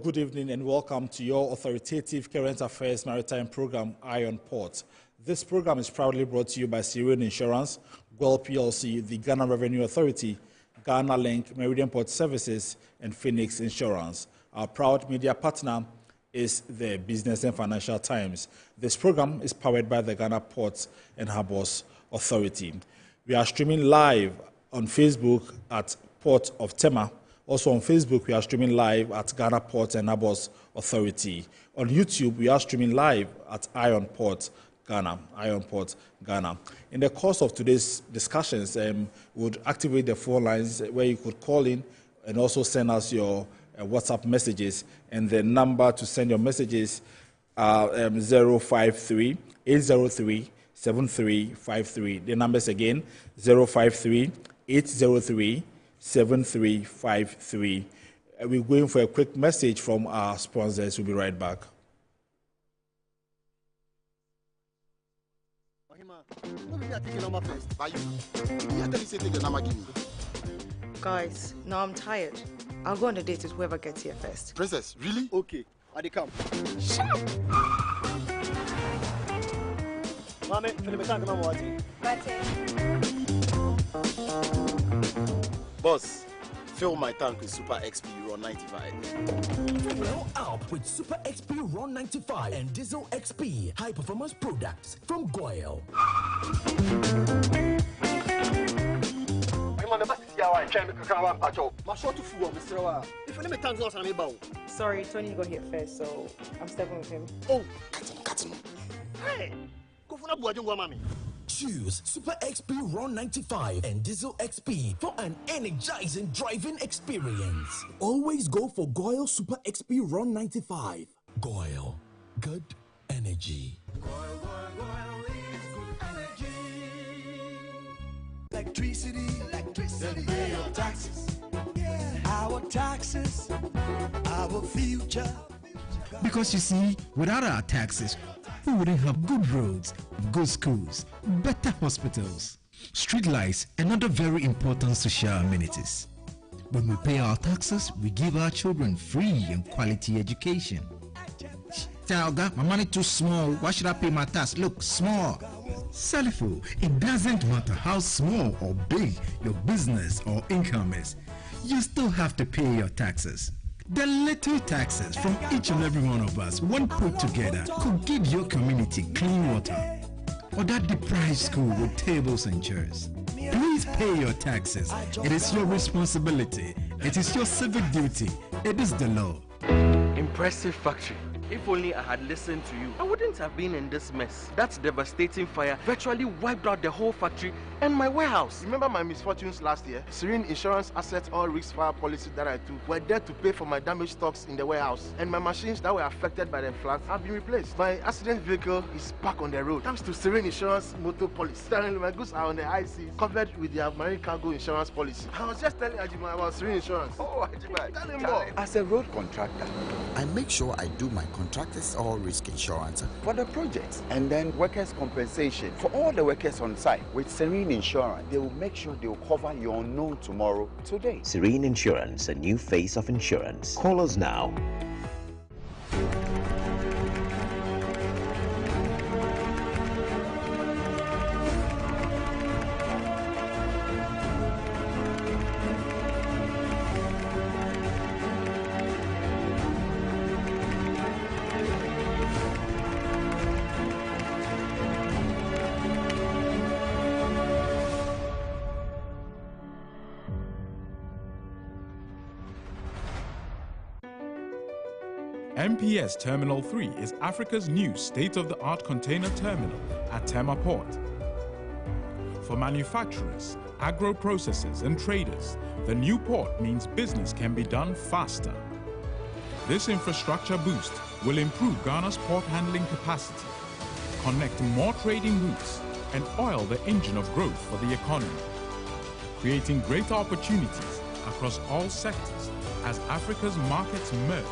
Good evening and welcome to your authoritative current affairs maritime program, Eye on Port. This program is proudly brought to you by Serene Insurance, Guel PLC, the Ghana Revenue Authority, Ghana Link, Meridian Port Services, and Phoenix Insurance. Our proud media partner is the Business and Financial Times. This program is powered by the Ghana Ports and Harbours Authority. We are streaming live on Facebook at Port of Tema. Also on Facebook, we are streaming live at Ghana Ports and Harbours Authority. On YouTube, we are streaming live at Eye on Port Ghana. Eye on Port Ghana. In the course of today's discussions, we would activate the phone lines where you could call in and also send us your WhatsApp messages. And the number to send your messages are 053-803-7353. The numbers again, 053-803-7353. We're going for a quick message from our sponsors. We'll be right back. Guys, now I'm tired. I'll go on a date with whoever gets here first. Princess, really? Okay, I come. Shut up! Mame, Boss, fill my tank with Super XP Ron 95. Fill up with Super XP Ron 95 and Diesel XP high performance products from Goyle. Sorry, Tony got here first, so I'm stepping with him. Oh, cut him. Hey, go for mommy. Choose Super XP Ron 95 and Diesel XP for an energizing driving experience. Always go for Goyle Super XP Ron 95. Goyle, good energy. Goyle is good energy. Electricity. Then pay your taxes. Yeah. Our taxes, our future. Because you see, without our taxes, we wouldn't have good roads, good schools, better hospitals, street lights, and other very important social amenities. When we pay our taxes, we give our children free and quality education. Talga, my money too small. Why should I pay my tax? Look, small. Salifo, it doesn't matter how small or big your business or income is. You still have to pay your taxes. The little taxes from each and every one of us, when put together, could give your community clean water or that deprived school with tables and chairs. Please pay your taxes. It is your responsibility. It is your civic duty. It is the law. Impressive factory. If only I had listened to you, I wouldn't have been in this mess. That devastating fire virtually wiped out the whole factory and my warehouse. Remember my misfortunes last year? Serene Insurance Asset All Risk Fire policy that I took were there to pay for my damaged stocks in the warehouse. And my machines that were affected by the floods have been replaced. My accident vehicle is back on the road thanks to Serene Insurance motor policy. Currently, my goods are on the IC covered with their marine cargo insurance policy. I was just telling Ajima about Serene Insurance. Oh, Ajima, tell him more. As a road contractor, I make sure I do my contractors all risk insurance for the projects and then workers' compensation for all the workers on site. With Serene Insurance, they will make sure they will cover your unknown tomorrow today. Serene Insurance, a new face of insurance. Call us now. MPS Terminal 3 is Africa's new state-of-the-art container terminal at Tema Port. For manufacturers, agro-processors and traders, the new port means business can be done faster. This infrastructure boost will improve Ghana's port handling capacity, connect more trading routes, and oil the engine of growth for the economy, creating greater opportunities across all sectors as Africa's markets merge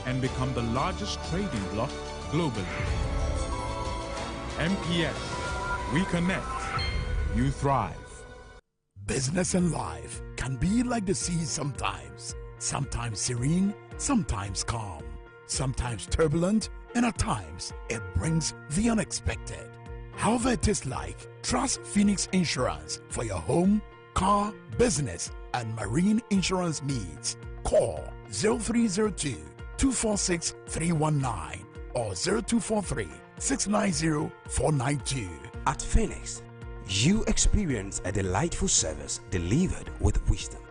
and become the largest trading bloc globally. MPS, we connect, you thrive. Business and life can be like the sea sometimes. Sometimes serene, sometimes calm, sometimes turbulent, and at times it brings the unexpected. However it is like, trust Phoenix Insurance for your home, car, business, and marine insurance needs. Call 0302 246 319 or 0243 690 492. At Phoenix, you experience a delightful service delivered with wisdom.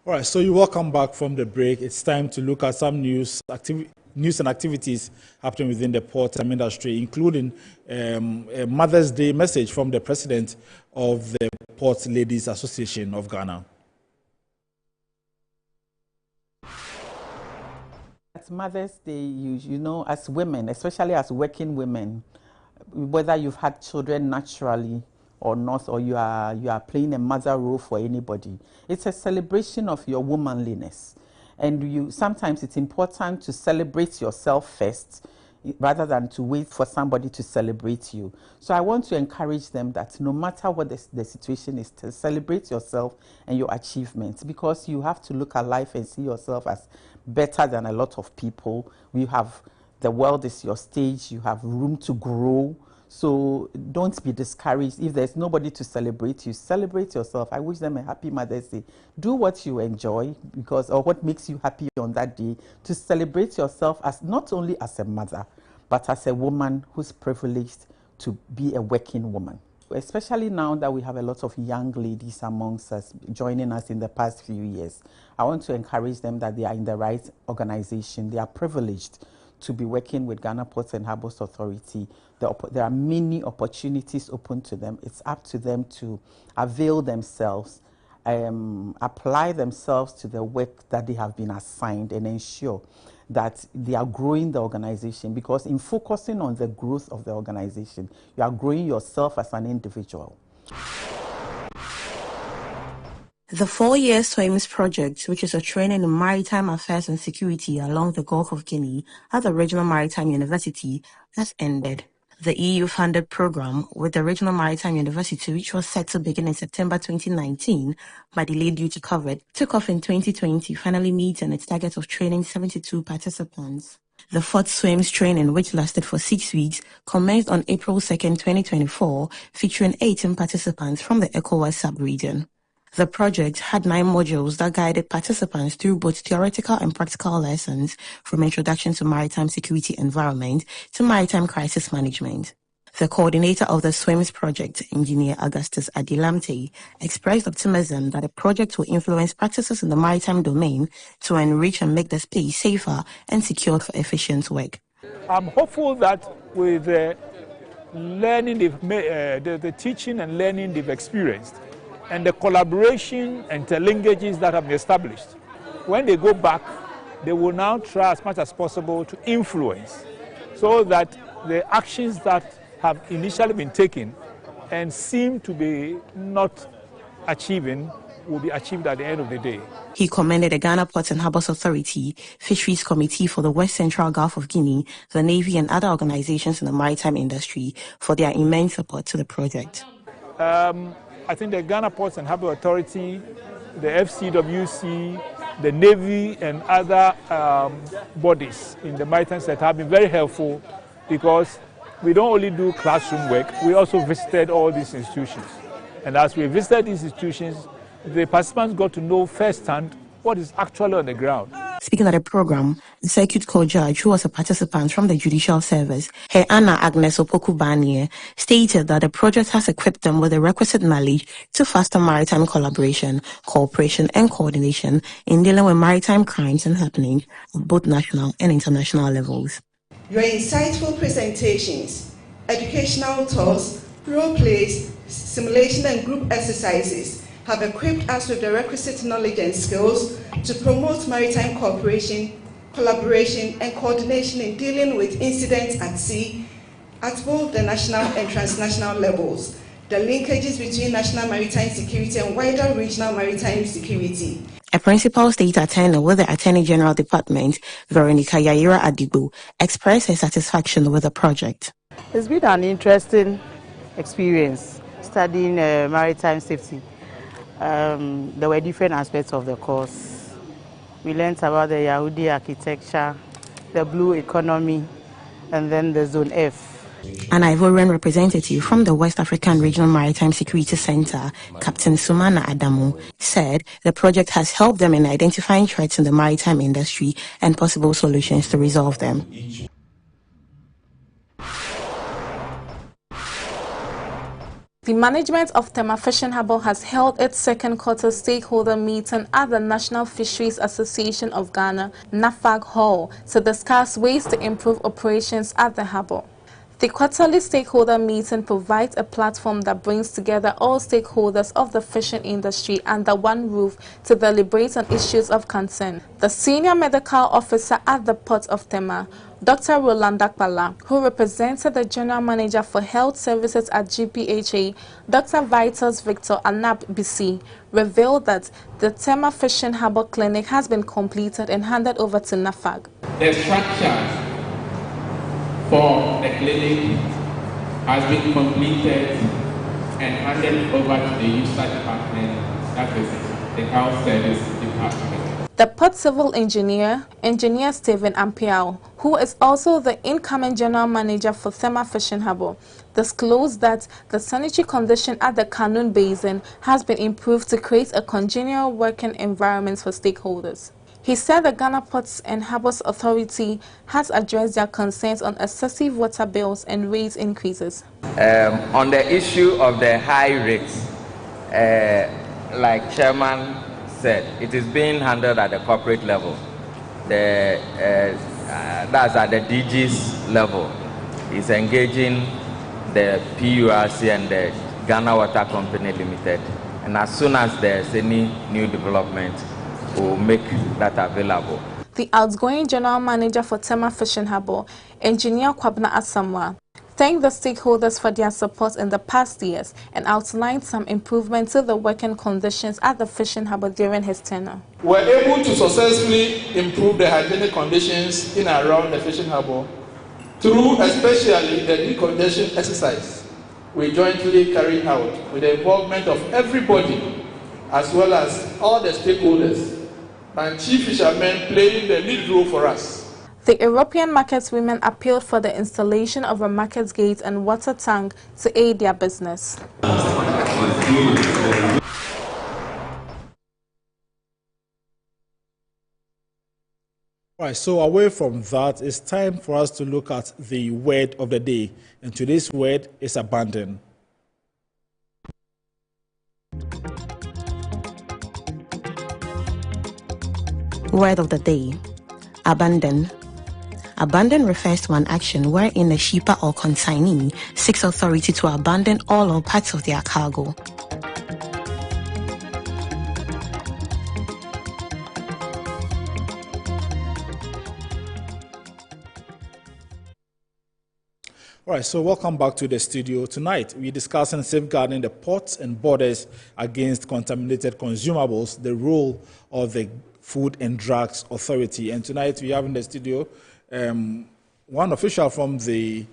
All right, so you're welcome back from the break. It's time to look at some news and activities happening within the port industry, including a Mother's Day message from the president of the Port Ladies Association of Ghana. At Mother's Day, you know, as women, especially as working women, whether you've had children naturally or not, or you are playing a mother role for anybody, it's a celebration of your womanliness. And sometimes it's important to celebrate yourself first rather than to wait for somebody to celebrate you. So I want to encourage them that no matter what the situation is, to celebrate yourself and your achievements, because you have to look at life and see yourself as better than a lot of people. The world is your stage, you have room to grow. So don't be discouraged. If there's nobody to celebrate you, celebrate yourself. I wish them a happy Mother's Day. Do what you enjoy or what makes you happy on that day, to celebrate yourself as not only as a mother, but as a woman who's privileged to be a working woman. Especially now that we have a lot of young ladies amongst us joining us in the past few years. I want to encourage them that they are in the right organization. They are privileged to be working with Ghana Ports and Harbours Authority. There are many opportunities open to them. It's up to them to avail themselves, apply themselves to the work that they have been assigned, and ensure that they are growing the organization, because in focusing on the growth of the organization, you are growing yourself as an individual. The 4-year SWIMS project, which is a training in maritime affairs and security along the Gulf of Guinea at the Regional Maritime University, has ended. The EU-funded program with the Regional Maritime University, which was set to begin in September 2019, but delayed due to COVID, took off in 2020, finally meeting its target of training 72 participants. The 4th SWIMS training, which lasted for 6 weeks, commenced on April 2nd, 2024, featuring 18 participants from the ECOWAS sub-region. The project had 9 modules that guided participants through both theoretical and practical lessons, from introduction to maritime security environment to maritime crisis management. The coordinator of the SWIMS project, Engineer Augustus Adilamte, expressed optimism that the project will influence practices in the maritime domain to enrich and make the space safer and secure for efficient work. I'm hopeful that with the learning, the teaching and learning they've experienced, and the collaboration and interlinkages that have been established, when they go back, they will now try as much as possible to influence, so that the actions that have initially been taken and seem to be not achieving will be achieved at the end of the day. He commended the Ghana Ports and Harbours Authority, Fisheries Committee for the West Central Gulf of Guinea, the Navy and other organizations in the maritime industry for their immense support to the project. I think the Ghana Ports and Harbour Authority, the FCWC, the Navy and other bodies in the maritime sector have been very helpful, because we don't only do classroom work, we also visited all these institutions. And as we visited these institutions, the participants got to know firsthand what is actually on the ground. Speaking at the program, the Circuit Court judge, who was a participant from the Judicial Service, Her Anna Agnes Opoku-Banier, stated that the project has equipped them with the requisite knowledge to foster maritime collaboration, cooperation and coordination in dealing with maritime crimes and happenings at both national and international levels. Your insightful presentations, educational talks, role plays, simulation and group exercises have equipped us with the requisite knowledge and skills to promote maritime cooperation, collaboration, and coordination in dealing with incidents at sea at both the national and transnational levels, the linkages between national maritime security and wider regional maritime security. A principal state attorney with the Attorney General Department, Veronica Yaira Adibu, expressed her satisfaction with the project. It's been an interesting experience studying maritime safety. There were different aspects of the course. We learned about the Yahudi architecture, the blue economy, and then the Zone F. An Ivorian representative from the West African Regional Maritime Security Center, Captain Sumana Adamu, said the project has helped them in identifying threats in the maritime industry and possible solutions to resolve them. The management of Tema Fishing Harbour has held its second quarter stakeholder meeting at the National Fisheries Association of Ghana, NAFAG Hall, to discuss ways to improve operations at the harbour. The quarterly stakeholder meeting provides a platform that brings together all stakeholders of the fishing industry under one roof to deliberate on issues of concern. The senior medical officer at the Port of Tema, Dr. Rolanda Kpala, who represented the General Manager for Health Services at GPHA, Dr. Vitus Victor Anab Bisi, revealed that the Tema Fishing Harbour Clinic has been completed and handed over to NAFAG. The structure for the clinic has been completed and handed over to the user department, that is the health service department. The Port Civil Engineer, Engineer Stephen Ampiao, who is also the incoming General Manager for Tema Fishing Harbour, disclosed that the sanitary condition at the Kanun Basin has been improved to create a congenial working environment for stakeholders. He said the Ghana Ports and Harbours Authority has addressed their concerns on excessive water bills and rate increases. On the issue of the high rates, like Chairman said, it is being handled at the corporate level. That's at the DG's level. It's engaging the PURC and the Ghana Water Company Limited. And as soon as there's any new development, we'll make that available. The outgoing General Manager for Tema Fishing Harbour, Engineer Kwabna Asamoah, thanked the stakeholders for their support in the past years and outlined some improvements to the working conditions at the fishing harbour during his tenure. We're able to successfully improve the hygienic conditions in and around the fishing harbour through especially the decongestion exercise we jointly carried out with the involvement of everybody as well as all the stakeholders, and chief fishermen playing the lead role for us. The European market women appealed for the installation of a market gate and water tank to aid their business. Right, so away from that, it's time for us to look at the word of the day. And today's word is abandon. Word of the day: abandon. Abandon refers to an action wherein a shipper or consignee seeks authority to abandon all or parts of their cargo. All right, so welcome back to the studio. Tonight, we're discussing safeguarding the ports and borders against contaminated consumables, the role of the Food and Drugs Authority. And tonight, we have in the studio one official from the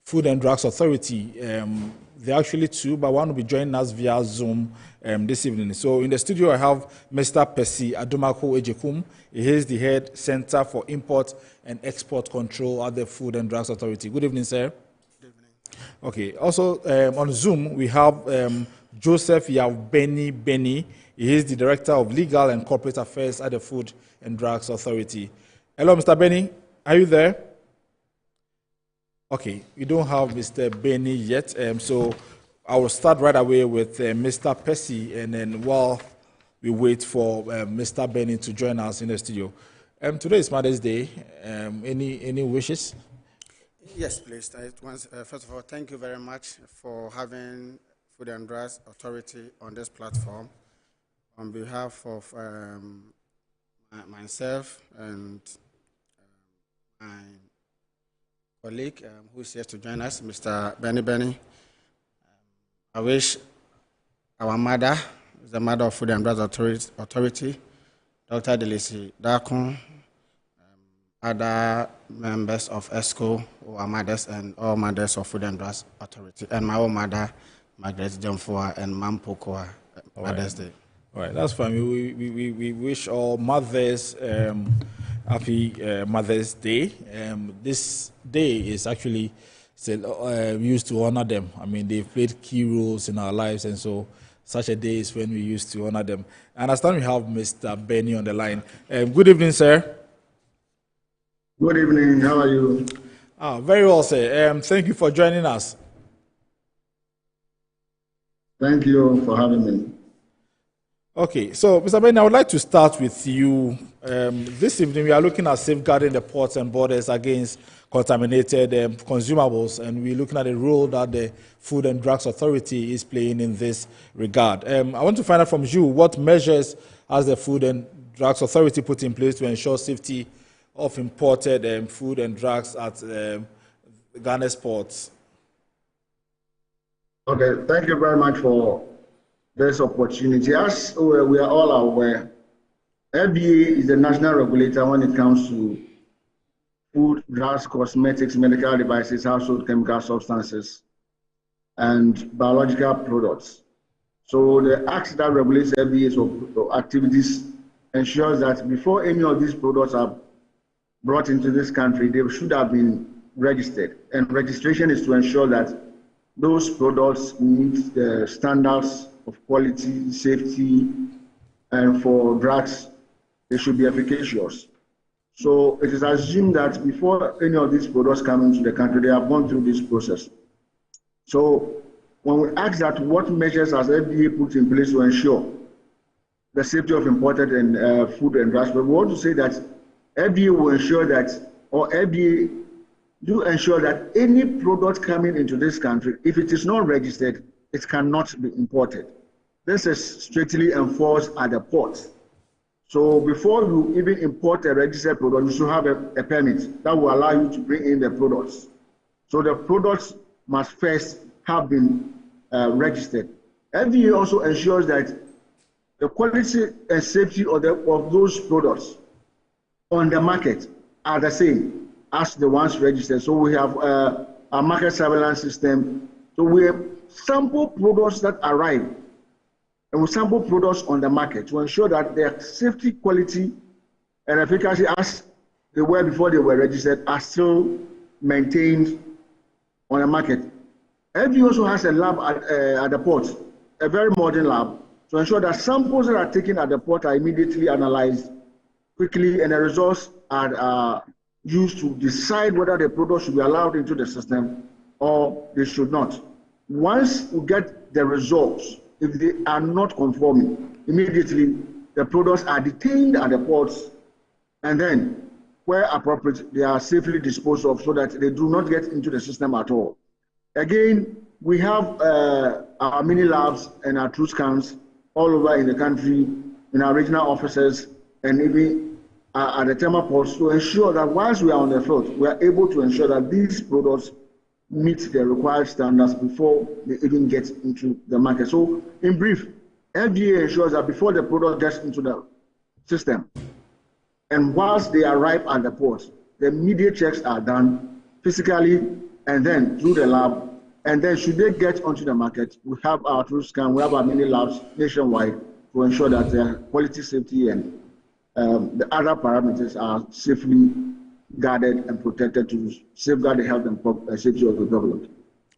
Food and Drugs Authority. There are actually two, but one will be joining us via Zoom this evening. So in the studio, I have Mr. Percy Adomako Ejekum. He is the head Center for Import and Export Control at the Food and Drugs Authority. Good evening, sir. Good evening. Okay. Also on Zoom, we have Joseph Yavbeni Beni. He is the Director of Legal and Corporate Affairs at the Food and Drugs Authority. Hello, Mr. Beni. Are you there? Okay, we don't have Mr. Benny yet, so I will start right away with Mr. Percy, and then while we wait for Mr. Benny to join us in the studio. Today is Mother's Day. Any wishes? Yes, please. First of all, thank you very much for having Food and Drugs Authority on this platform. On behalf of myself and my colleague who is here to join us, Mr. Benny. I wish our mother, the mother of Food and Drugs Authority, Dr. Delisi Dakon, other members of ESCO, who are mothers, and all mothers of Food and Drugs Authority, and my own mother, Margaret Jomfua, and Mam Pokoa, Mother's Day. All right, that's fine. We wish all mothers happy Mother's Day. This day is actually used to honor them. I mean, they've played key roles in our lives, and so such a day is when we used to honor them. And I understand we have Mr. Benny on the line. Good evening, sir. Good evening. How are you? Very well, sir. Thank you for joining us. Thank you for having me. Okay, so Mr. Benny, I would like to start with you. This evening, we are looking at safeguarding the ports and borders against contaminated consumables, and we're looking at the role that the Food and Drugs Authority is playing in this regard. I want to find out from you, what measures has the Food and Drugs Authority put in place to ensure safety of imported food and drugs at Ghana's ports? Okay, thank you very much for this opportunity. As we are all aware, FDA is the national regulator when it comes to food, drugs, cosmetics, medical devices, household chemical substances, and biological products. So the act that regulates FDA's activities ensures that before any of these products are brought into this country, they should have been registered. And registration is to ensure that those products meet the standards of quality, safety, and for drugs, they should be efficacious. So it is assumed that before any of these products come into the country, they have gone through this process. So when we ask that, what measures has FDA put in place to ensure the safety of imported and food and drugs, we want to say that FDA will ensure that, or FDA do ensure that any product coming into this country, if it is not registered, it cannot be imported. This is strictly enforced at the port. So before you even import a registered product, you should have a permit that will allow you to bring in the products. So the products must first have been registered. FDA also ensures that the quality and safety of those products on the market are the same as the ones registered. So we have a market surveillance system. So we sample products that arrive, and we sample products on the market to ensure that their safety, quality, and efficacy as they were before they were registered are still maintained on the market. FDA also has a lab at the port, a very modern lab, to ensure that samples that are taken at the port are immediately analyzed quickly, and the results are used to decide whether the product should be allowed into the system or they should not. Once you get the results, if they are not conforming, immediately the products are detained at the ports, and then, where appropriate, they are safely disposed of so that they do not get into the system at all. Again, we have our mini labs and our truth scans all over in the country, in our regional offices, and even at the Tema ports, to ensure that whilst we are on the field, we are able to ensure that these products meet the required standards before they even get into the market. So, in brief, FDA ensures that before the product gets into the system, and whilst they arrive at the port, the immediate checks are done physically and then through the lab. And then, should they get onto the market, we have our truth scan, we have our mini labs nationwide to ensure that the quality, safety, and the other parameters are safely guarded and protected to safeguard the health and safety of the public.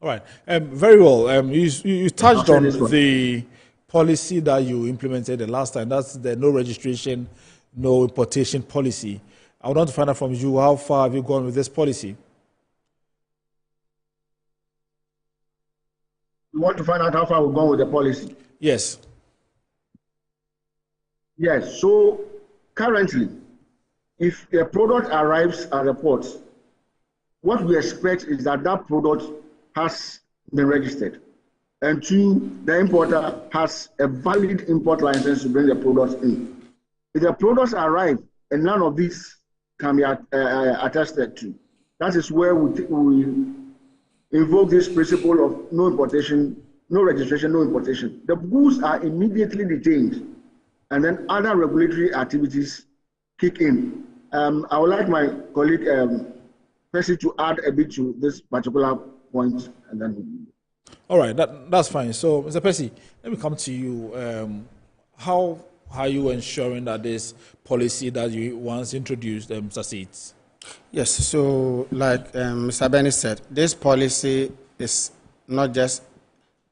All right. Very well. You touched on the policy that you implemented the last time. That's the no registration, no importation policy. I would want to find out from you, how far have you gone with this policy? You want to find out how far we've gone with the policy? Yes. Yes. So currently, if a product arrives at the port, what we expect is that that product has been registered, and two, the importer has a valid import license to bring the products in. If the products arrive and none of these can be attested to, that is where we invoke this principle of no importation, no registration, no importation. The goods are immediately detained, and then other regulatory activities kick in. I would like my colleague Percy to add a bit to this particular point, and then. All right, that's fine. So, Mr. Percy, let me come to you. How are you ensuring that this policy that you once introduced succeeds? Yes, so like Mr. Benny said, this policy is not just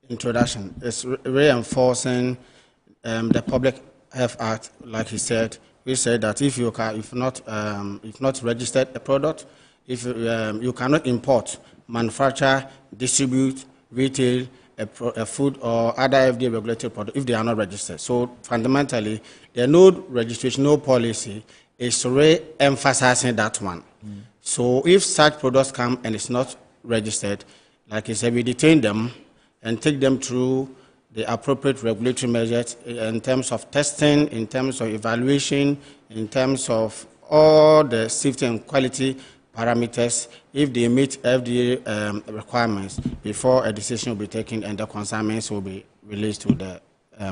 introduction, it's reinforcing the Public Health Act, like he said. We said that if not registered a product, if you cannot import, manufacture, distribute, retail a food or other FDA regulated product if they are not registered. So fundamentally, the no registration, no policy is re-emphasizing that one. So if such products come and it's not registered, like I said, we detain them and take them through the appropriate regulatory measures in terms of testing, in terms of evaluation, in terms of all the safety and quality parameters, if they meet FDA requirements, before a decision will be taken and the consignments will be released to the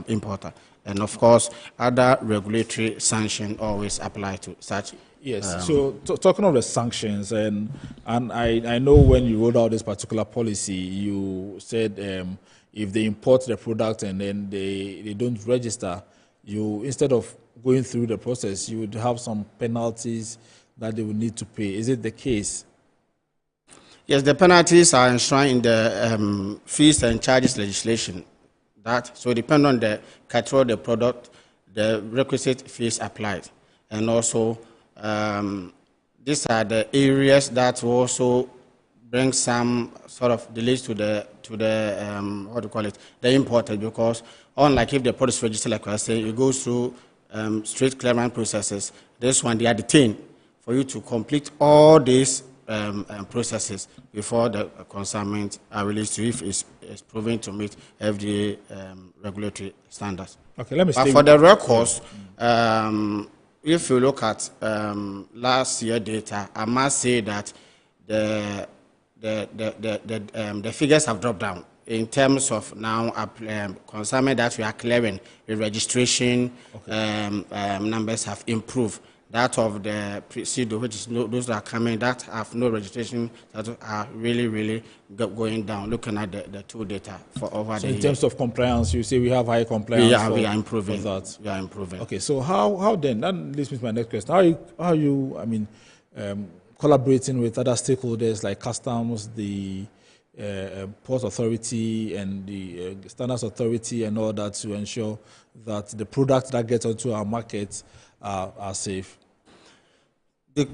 importer. And of course, other regulatory sanctions always apply to such. Yes, so talking of the sanctions, and I know when you rolled out this particular policy, you said if they import the product and then they don't register, you, instead of going through the process, you would have some penalties that they would need to pay. Is it the case? Yes, the penalties are enshrined in the fees and charges legislation. So depending on the category of the product, the requisite fees applied. And also, these are the areas that will also bring some sort of delays to the what do you call it, the importer, because unlike if the product is registered, like I say, it goes through straight clearance processes. This one, they are detained for you to complete all these processes before the consignment are released to, if it's proven to meet FDA regulatory standards. Okay, let me but for the records, if you look at last year data, I must say that the figures have dropped down in terms of now consignment that we are clearing. The registration numbers have improved. That of the procedure, which is those that are coming that have no registration, that are really going down. Looking at the two data for over the year. In terms of compliance, you say we have high compliance. We are improving. That. We are improving. Okay, so how then? That leads me to my next question. How are you collaborating with other stakeholders like customs, the Port Authority, and the Standards Authority, and all that, to ensure that the products that get onto our markets are safe? The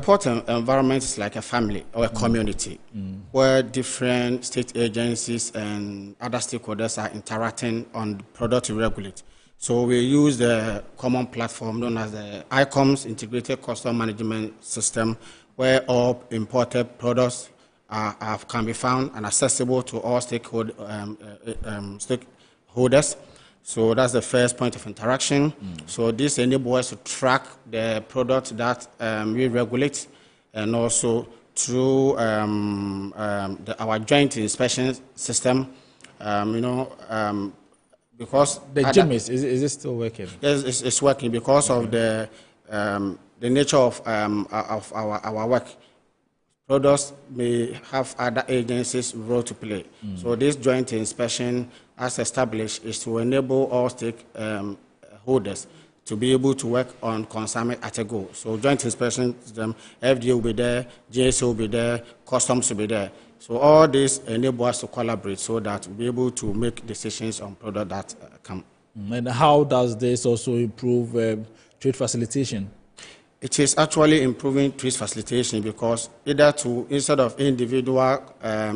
port environment is like a family or a community where different state agencies and other stakeholders are interacting on the product to regulate. So we use the common platform known as the ICOMS, Integrated Customs Management System, where all imported products can be found and accessible to all stakeholders. So that's the first point of interaction. So this enables us to track the product that we regulate, and also through our joint inspection system, because the GIMIS, is it still working? Yes, it's working because of the nature of our work. Products may have other agencies' role to play. So this joint inspection, as established, is to enable all stakeholders to be able to work on consignment at a go. So joint inspection system, FDA will be there, GSA will be there, customs will be there. So all this enable us to collaborate so that we'll be able to make decisions on products that come. And how does this also improve trade facilitation? It is actually improving trade facilitation, because instead of individual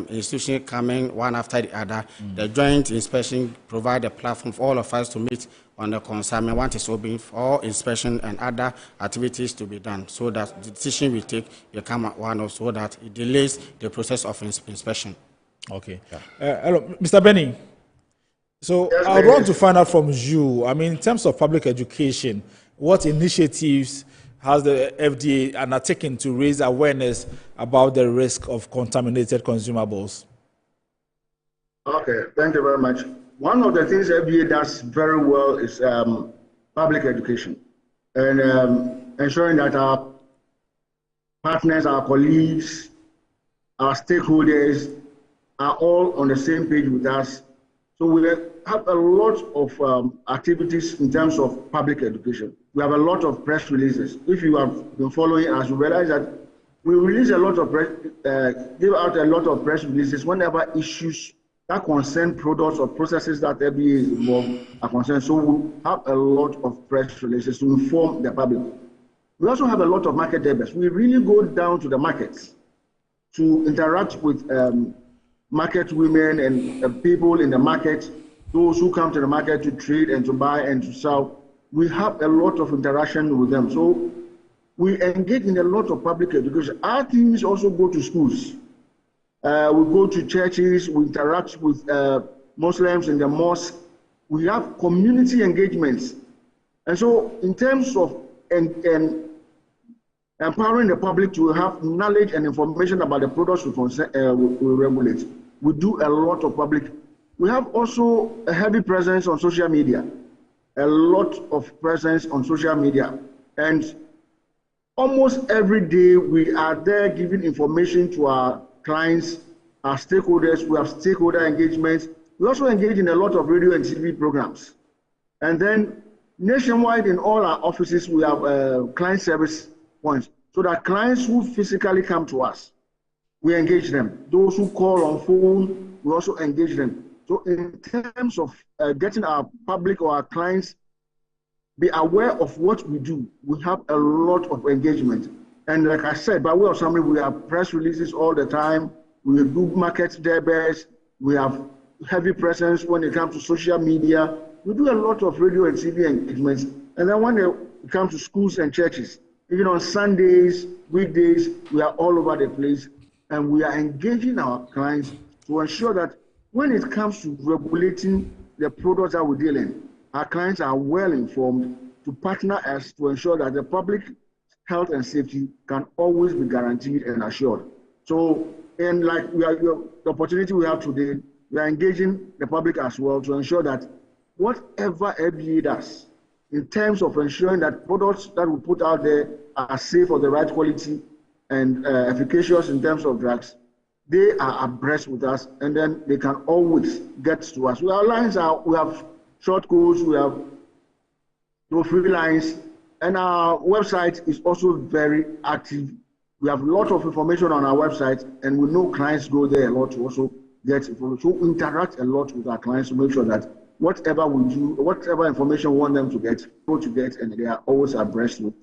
institutions coming one after the other, the joint inspection provide a platform for all of us to meet on the consignment once it's open, for all inspection and other activities to be done, so that the decision we take become one of, so that it delays the process of inspection. Okay. Hello, Mr. Benny. So yes, I want to find out from you, in terms of public education, what initiatives has the FDA undertaken to raise awareness about the risk of contaminated consumables? Okay, thank you very much. One of the things FDA does very well is public education, and ensuring that our partners, our colleagues, our stakeholders are all on the same page with us. So we have a lot of activities in terms of public education. We have a lot of press releases. If you have been following us, you realize that we release a lot of give out a lot of press releases whenever issues that concern products or processes that FDA is involved are concerned. So we have a lot of press releases to inform the public. We also have a lot of market debates. We really go down to the markets to interact with market women and people in the market, those who come to the market to trade and to buy and to sell. We have a lot of interaction with them. So we engage in a lot of public education. Our teams also go to schools. We go to churches, we interact with Muslims in the mosque. We have community engagements. And so in terms of empowering the public to have knowledge and information about the products we regulate, we do a lot of public. We have also a heavy presence on social media, a lot of presence on social media. And almost every day we are there giving information to our clients, our stakeholders. We have stakeholder engagements. We also engage in a lot of radio and TV programs. And then nationwide in all our offices, we have client service points. So that clients who physically come to us, we engage them. Those who call on phone, we also engage them. So in terms of getting our public or our clients be aware of what we do, we have a lot of engagement. And like I said, by way of summary, we have press releases all the time. We do market debates. We have heavy presence when it comes to social media. We do a lot of radio and TV engagements. And then when it comes to schools and churches, even on Sundays, weekdays, we are all over the place. And we are engaging our clients to ensure that when it comes to regulating the products that we deal in, our clients are well informed to partner us to ensure that the public health and safety can always be guaranteed and assured. So, and like the opportunity we have today, we are engaging the public as well to ensure that whatever FDA does in terms of ensuring that products that we put out there are safe or the right quality and efficacious in terms of drugs, they are abreast with us, and then they can always get to us. Our lines are, we have short codes, we have free lines, and our website is also very active. We have a lot of information on our website, and we know clients go there a lot to also get information. So we interact a lot with our clients to make sure that whatever we do, whatever information we want them to get, and they are always abreast with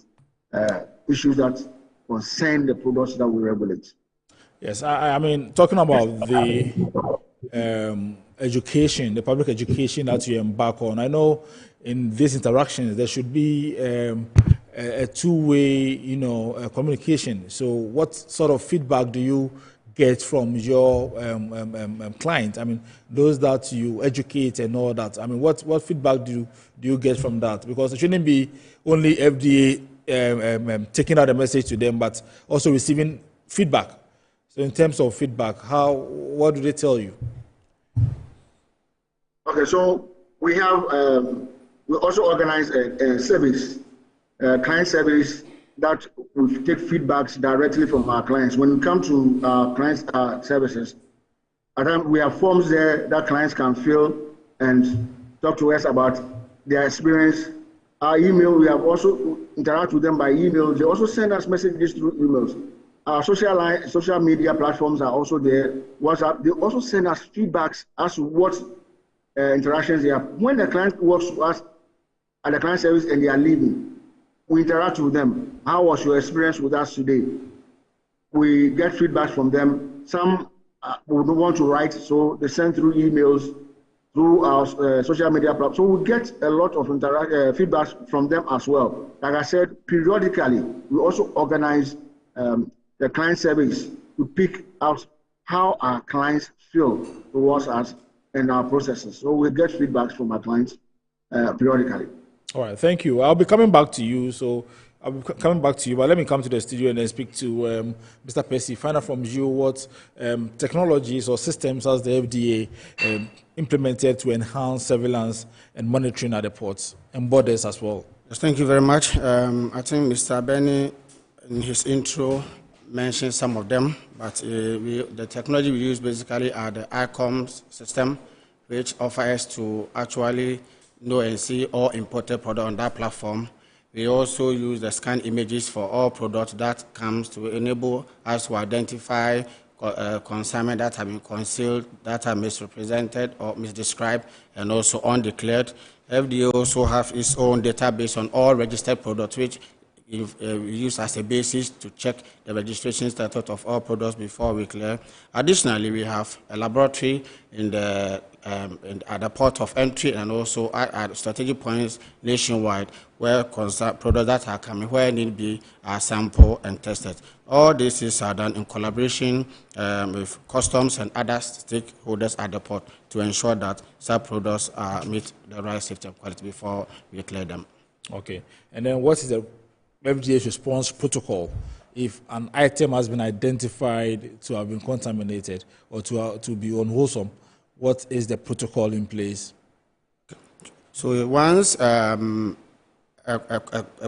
issues that concern the products that we regulate. Yes, I mean, talking about the education, the public education that you embark on, I know in these interactions there should be a two-way, communication. So, what sort of feedback do you get from your client? I mean, those that you educate and all that. I mean, what feedback do you get from that? Because it shouldn't be only FDA taking out a message to them, but also receiving feedback. So in terms of feedback, what do they tell you? Okay, so we have, we also organize a service, client service that we take feedbacks directly from our clients. When we come to our clients' services, at times we have forms there that clients can fill and talk to us about their experience. Our email, we have also interact with them by email. They also send us messages through emails. Our social media platforms are also there. WhatsApp, they also send us feedbacks as to what interactions they have. When the client works with us at the client service and they are leaving, we interact with them. How was your experience with us today? We get feedback from them. Some would want to write, so they send through emails, through our social media platforms. So we get a lot of feedback from them as well. Like I said, periodically, we also organize the client service to pick out how our clients feel towards us and our processes. So we get feedbacks from our clients periodically. All right, thank you. I'll be coming back to you. So I'll be coming back to you, but let me come to the studio and then speak to Mr. Percy. Find out from you what technologies or systems has the FDA implemented to enhance surveillance and monitoring at the ports and borders as well. Yes, thank you very much. I think Mr. Benny, in his intro, mention some of them, but the technology we use basically are the ICOM system, which offers to actually know and see all imported products on that platform. We also use the scan images for all products that comes to enable us to identify consignment that have been concealed, that are misrepresented or misdescribed, and also undeclared. FDA also have its own database on all registered products, which we use as a basis to check the registration status of all products before we clear. Additionally, we have a laboratory at the port of entry and also at strategic points nationwide where products that are coming, where need be sampled and tested. All this is done in collaboration with customs and other stakeholders at the port to ensure that such products meet the right safety and quality before we clear them. Okay. And then what is the FDA's response protocol if an item has been identified to have been contaminated or to be unwholesome? What is the protocol in place? So once a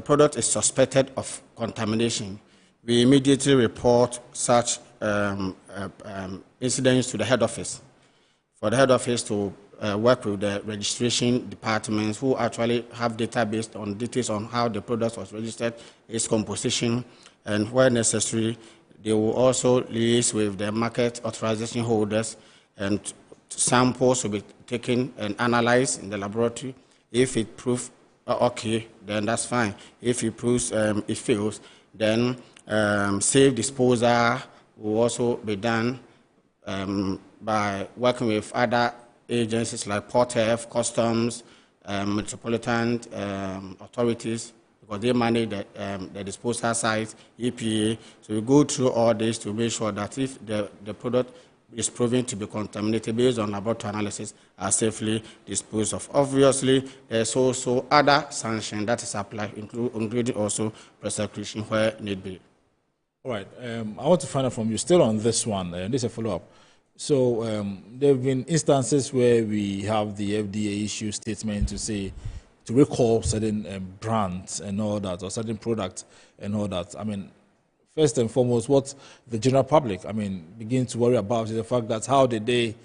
product is suspected of contamination, we immediately report such incidents to the head office. For the head office to work with the registration departments who actually have database on details on how the product was registered, its composition, and where necessary, they will also liaise with the market authorization holders, and samples will be taken and analyzed in the laboratory. If it proves okay, then that's fine. If it proves it fails, then safe disposal will also be done by working with other agencies like PortF, Customs, Metropolitan authorities, because they manage the disposal sites, EPA. So we go through all this to make sure that if the product is proven to be contaminated based on laboratory analysis, are safely disposed of. Obviously, there's also other sanctions that is applied, including also prosecution where need be. All right. I want to find out from you, still on this one, this is a follow-up. So there have been instances where we have the FDA issue statement to say, to recall certain brands and all that, or certain products and all that. I mean, first and foremost, what the general public, begin to worry about is the fact that how did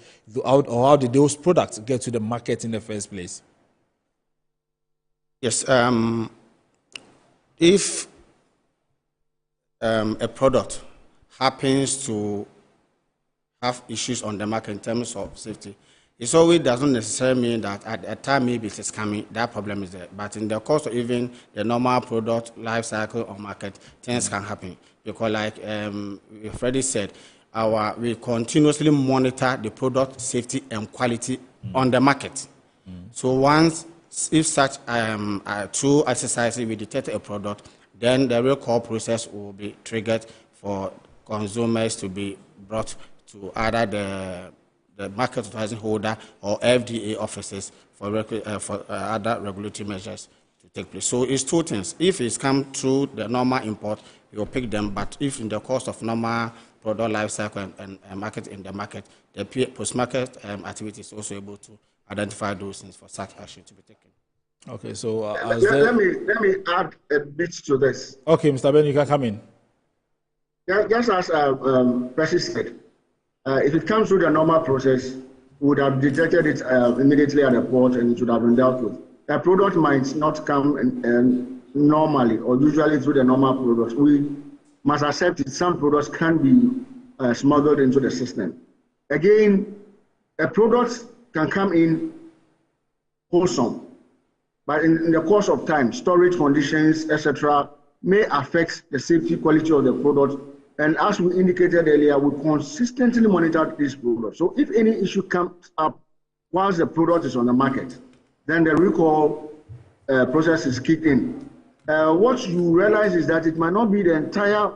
those products get to the market in the first place? Yes. If a product happens to have issues on the market in terms of safety, it always doesn't necessarily mean that at a time maybe it is coming, that problem is there. But in the course of even the normal product life cycle or market, things can happen. Because like Freddie said, we continuously monitor the product safety and quality on the market. So if such through exercises we detect a product, then the recall process will be triggered for consumers to be brought to either the market authorizing holder or FDA offices for other regulatory measures to take place. So it's two things. If it's come through the normal import, you'll pick them, but if in the course of normal product life cycle and market in the market, the post-market activity is also able to identify those things for such action to be taken. Okay, so let me add a bit to this. Okay, Mr. Ben, you can come in. Just as Percy said, if it comes through the normal process, we would have detected it immediately at the port and it would have been dealt with. A product might not come normally or usually through the normal products. We must accept it. Some products can be smuggled into the system. Again, a product can come in wholesome, but in the course of time, storage conditions, etc., may affect the safety quality of the product. And as we indicated earlier, we consistently monitor these products. So if any issue comes up once the product is on the market, then the recall process is kicked in. What you realize is that it might not be the entire,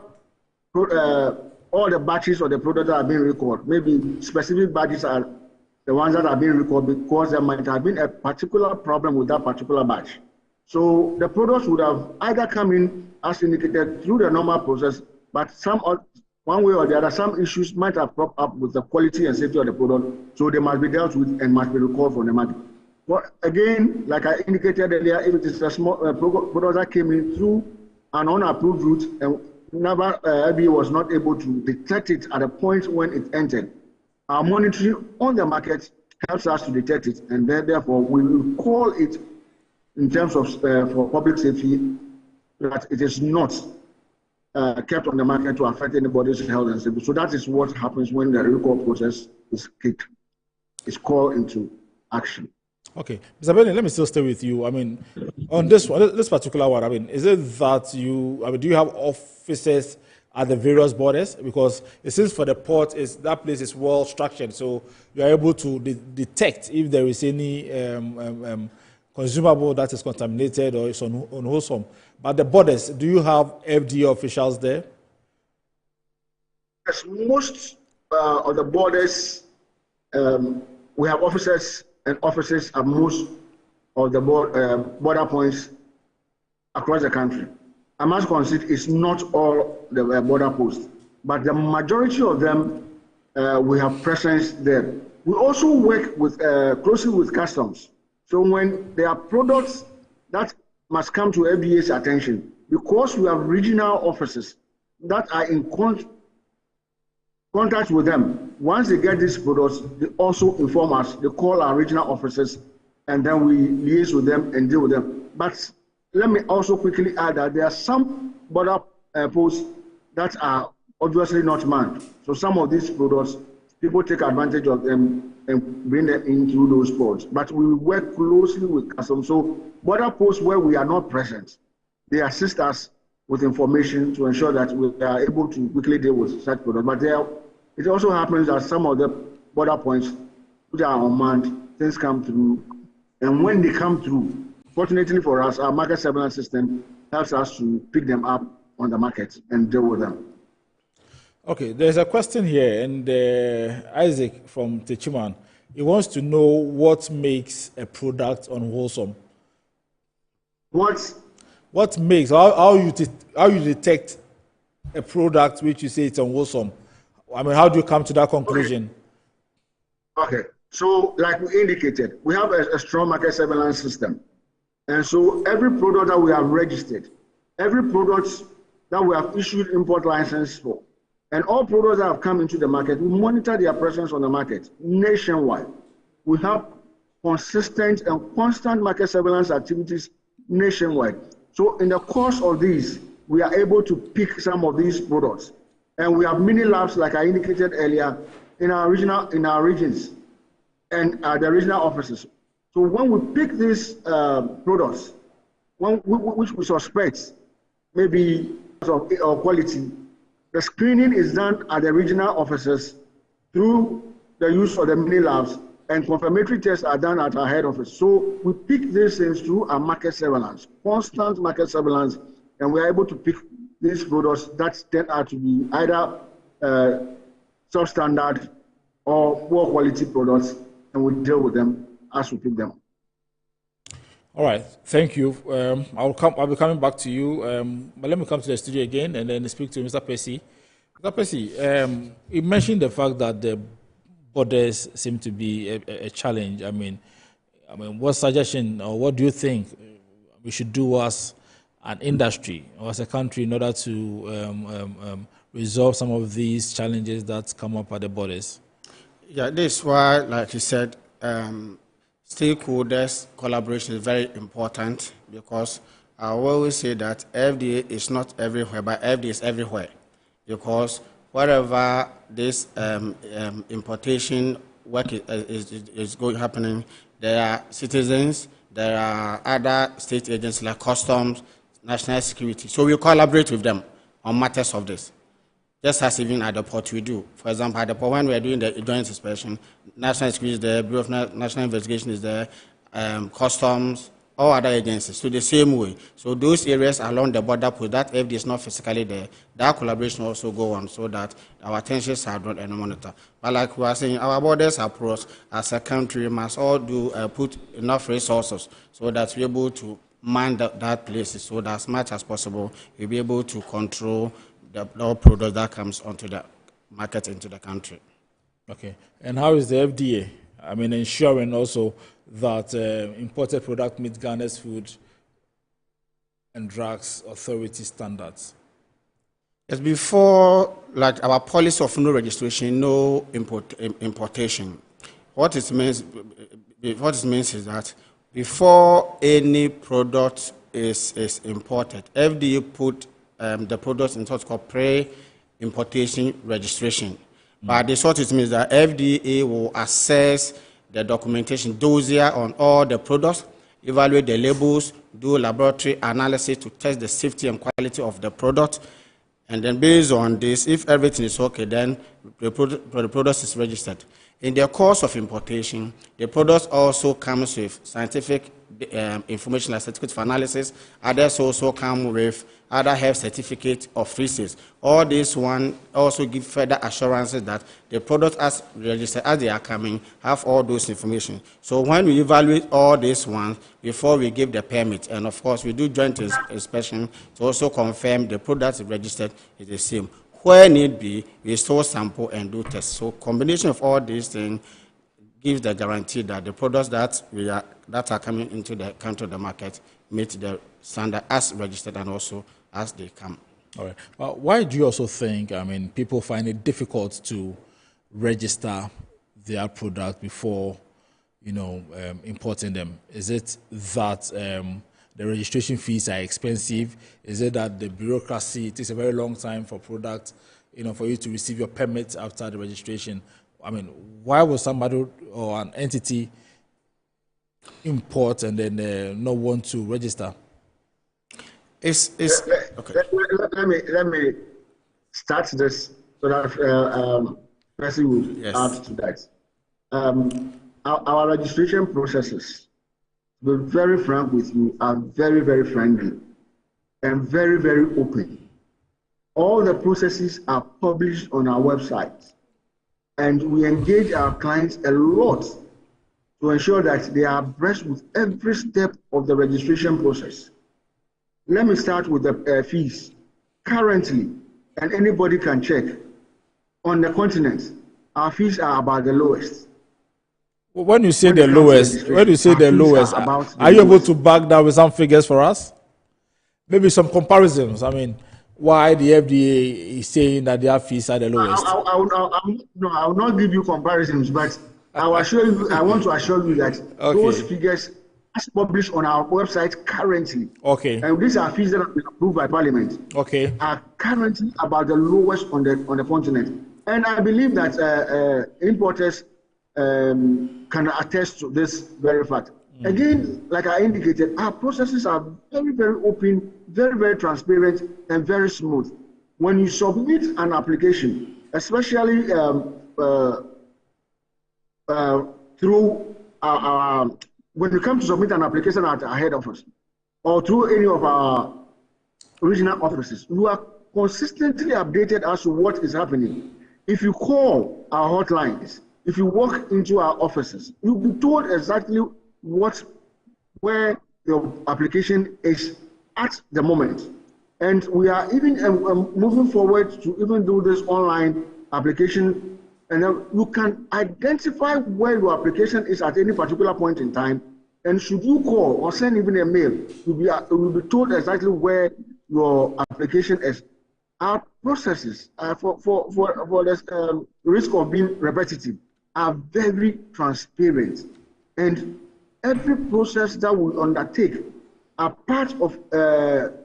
all the batches of the product that are being recalled. Maybe specific batches are the ones that are being recalled because there might have been a particular problem with that particular batch. So the products would have either come in as indicated through the normal process, but one way or the other, some issues might have cropped up with the quality and safety of the product, so they must be dealt with and must be recalled from the market. But again, like I indicated earlier, if it is a small product that came in through an unapproved route, and FDA was not able to detect it at a point when it entered. Our monitoring on the market helps us to detect it, and therefore we will call it in terms of for public safety that it is not kept on the market to affect anybody's health and safety. So that is what happens when the recall process is called into action. Okay, Mr. Benny, let me still stay with you. I mean, on this one, this particular one, I mean, is it that do you have offices at the various borders? Because it seems for the port, that place is well structured, so you are able to detect if there is any consumable that is contaminated or is unwholesome. But the borders, do you have FDA officials there? Yes, most of the borders, we have officers and offices at most of the border points across the country. I must concede it's not all the border posts, but the majority of them, we have presence there. We also work with closely with customs. So when there are products that must come to FDA's attention, because we have regional offices that are in contact with them. Once they get these products, they also inform us. They call our regional offices, and then we liaise with them and deal with them. But let me also quickly add that there are some border posts that are obviously not manned. So some of these products, people take advantage of them and bring them in through those ports. But we work closely with customs. So border posts where we are not present, they assist us with information to ensure that we are able to quickly deal with such products. But it also happens that some of the border points which are unmanned, things come through. And when they come through, fortunately for us, our market surveillance system helps us to pick them up on the market and deal with them. Okay, there's a question here, and Isaac from Techiman, he wants to know what makes a product unwholesome. What makes, how you detect a product which you say it's unwholesome? I mean, how do you come to that conclusion? Okay, so like we indicated, we have a strong market surveillance system. And so every product that we have registered, every product that we have issued import license for, and all products that have come into the market, we monitor their presence on the market nationwide. We have consistent and constant market surveillance activities nationwide. So in the course of these, we are able to pick some of these products. And we have mini labs, like I indicated earlier, in our regions and the regional offices. So when we pick these products, which we suspect maybe of quality, the screening is done at the regional offices through the use of the mini labs, and confirmatory tests are done at our head office. So we pick these things through our market surveillance, constant market surveillance, and we are able to pick these products that turn out to be either substandard or poor quality products, and we deal with them as we pick them. All right, thank you. I'll be coming back to you, but let me come to the studio again and then speak to Mr. Percy. Mr. Percy, you mentioned the fact that the borders seem to be a challenge. I mean, what suggestion or what do you think we should do as an industry or as a country in order to resolve some of these challenges that come up at the borders? Yeah, this is why, like you said, stakeholders collaboration is very important, because I always say that FDA is not everywhere, but FDA is everywhere, because wherever this importation work is happening, there are citizens, there are other state agencies like customs, national security. So we collaborate with them on matters of this. Just as even at the port we do. For example, at the port when we are doing the joint inspection, national security is there, Bureau of National Investigation is there, customs, all other agencies. So the same way. So those areas along the border post that FDA is not physically there, that collaboration also go on so that our attentions are drawn and monitor. But like we are saying, our borders approach as a country must all do put enough resources so that we're able to man that places, so that as much as possible we'll be able to control the product that comes onto the market into the country. Okay, and how is the FDA? I mean, ensuring also that imported product meet Ghana's Food and Drugs Authority standards? Yes, before, like our policy of no registration, no importation. What it means is that before any product is imported, FDA put the product in what's called pre-importation registration. But this what it means that FDA will assess the documentation dossier on all the products, evaluate the labels, do laboratory analysis to test the safety and quality of the product. And then based on this, if everything is okay, then the product is registered. In the course of importation, the product also comes with scientific information like certificate of analysis. Others also come with other health certificate of physics. All this one also give further assurances that the product as registered as they are coming have all those information. So when we evaluate all these ones before we give the permit, and of course we do joint inspection to also confirm the product registered is the same. Where need be, we store sample and do tests. So combination of all these things gives the guarantee that the products that are coming into the market meet the standard as registered and also as they come. All right. Why do you also think, people find it difficult to register their product before, importing them? Is it that the registration fees are expensive? Is it that the bureaucracy, it takes a very long time for products, for you to receive your permit after the registration? Why would somebody or an entity import and then not want to register? Okay. Let me start this so that Percy will add to that. Our registration processes, to be very frank with you, are very, very friendly and very, very open. All the processes are published on our website, and we engage our clients a lot to ensure that they are abreast with every step of the registration process. Let me start with the fees. Currently, and anybody can check, on the continent, our fees are about the lowest. When you say the lowest, are you able to back that with some figures for us? Maybe some comparisons. Why the FDA is saying that their fees are the lowest? I will not give you comparisons, but I want to assure you that those figures, as published on our website currently, and these are fees that have been approved by Parliament, are currently about the lowest on the continent. And I believe that importers can attest to this very fact. Again, like I indicated, our processes are very, very open, very, very transparent, and very smooth. When you submit an application, especially through when you come to submit an application at our head office or through any of our regional offices, you are consistently updated as to what is happening. If you call our hotlines, if you walk into our offices, you'll be told exactly where your application is at the moment. And we are even moving forward to even do this online application, and you can identify where your application is at any particular point in time. And should you call or send even a mail, you will be told exactly where your application is. Our processes for the risk of being repetitive are very transparent, and every process that we undertake are part of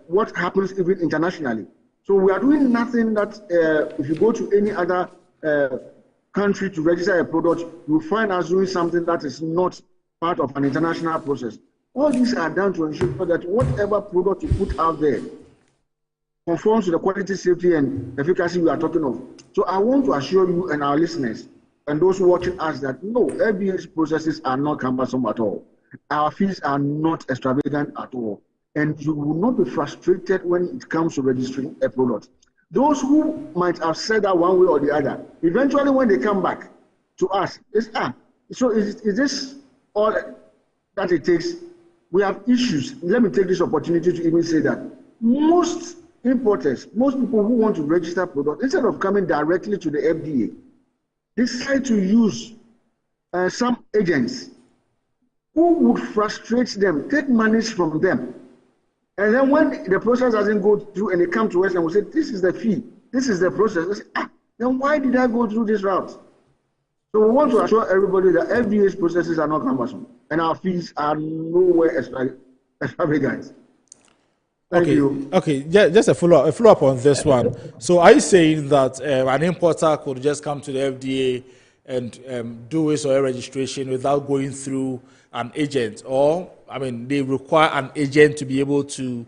what happens even internationally. So we are doing nothing that if you go to any other country to register a product, you'll find us doing something that is not part of an international process. All these are done to ensure that whatever product you put out there conforms to the quality, safety, and efficacy we are talking of. So I want to assure you and our listeners and those watching us that no, FDA's processes are not cumbersome at all. Our fees are not extravagant at all. And you will not be frustrated when it comes to registering a product. Those who might have said that one way or the other, eventually when they come back to us, so is this all that it takes? We have issues. Let me take this opportunity to even say that most importers, most people who want to register products, instead of coming directly to the FDA, decide to use some agents who would frustrate them, take monies from them, And then when the process doesn't go through and they come to us and we say, this is the fee, this is the process, they say, then why did I go through this route? So we want to assure everybody that FDA's processes are not cumbersome and our fees are nowhere extravagant. Thank you. Okay, just a follow-up on this one. So are you saying that an importer could just come to the FDA and do his or her registration without going through an agent? Or, I mean, they require an agent to be able to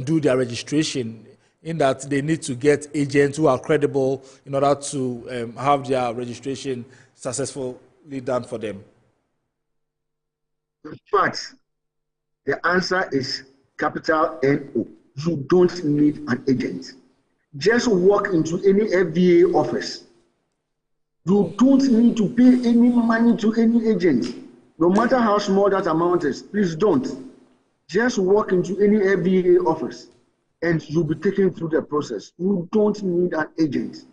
do their registration, in that they need to get agents who are credible in order to have their registration successfully done for them? In fact, the answer is capital N-O. You don't need an agent. Just walk into any FDA office. You don't need to pay any money to any agent. No matter how small that amount is, please don't. Just walk into any FDA office and you'll be taken through the process. You don't need an agent.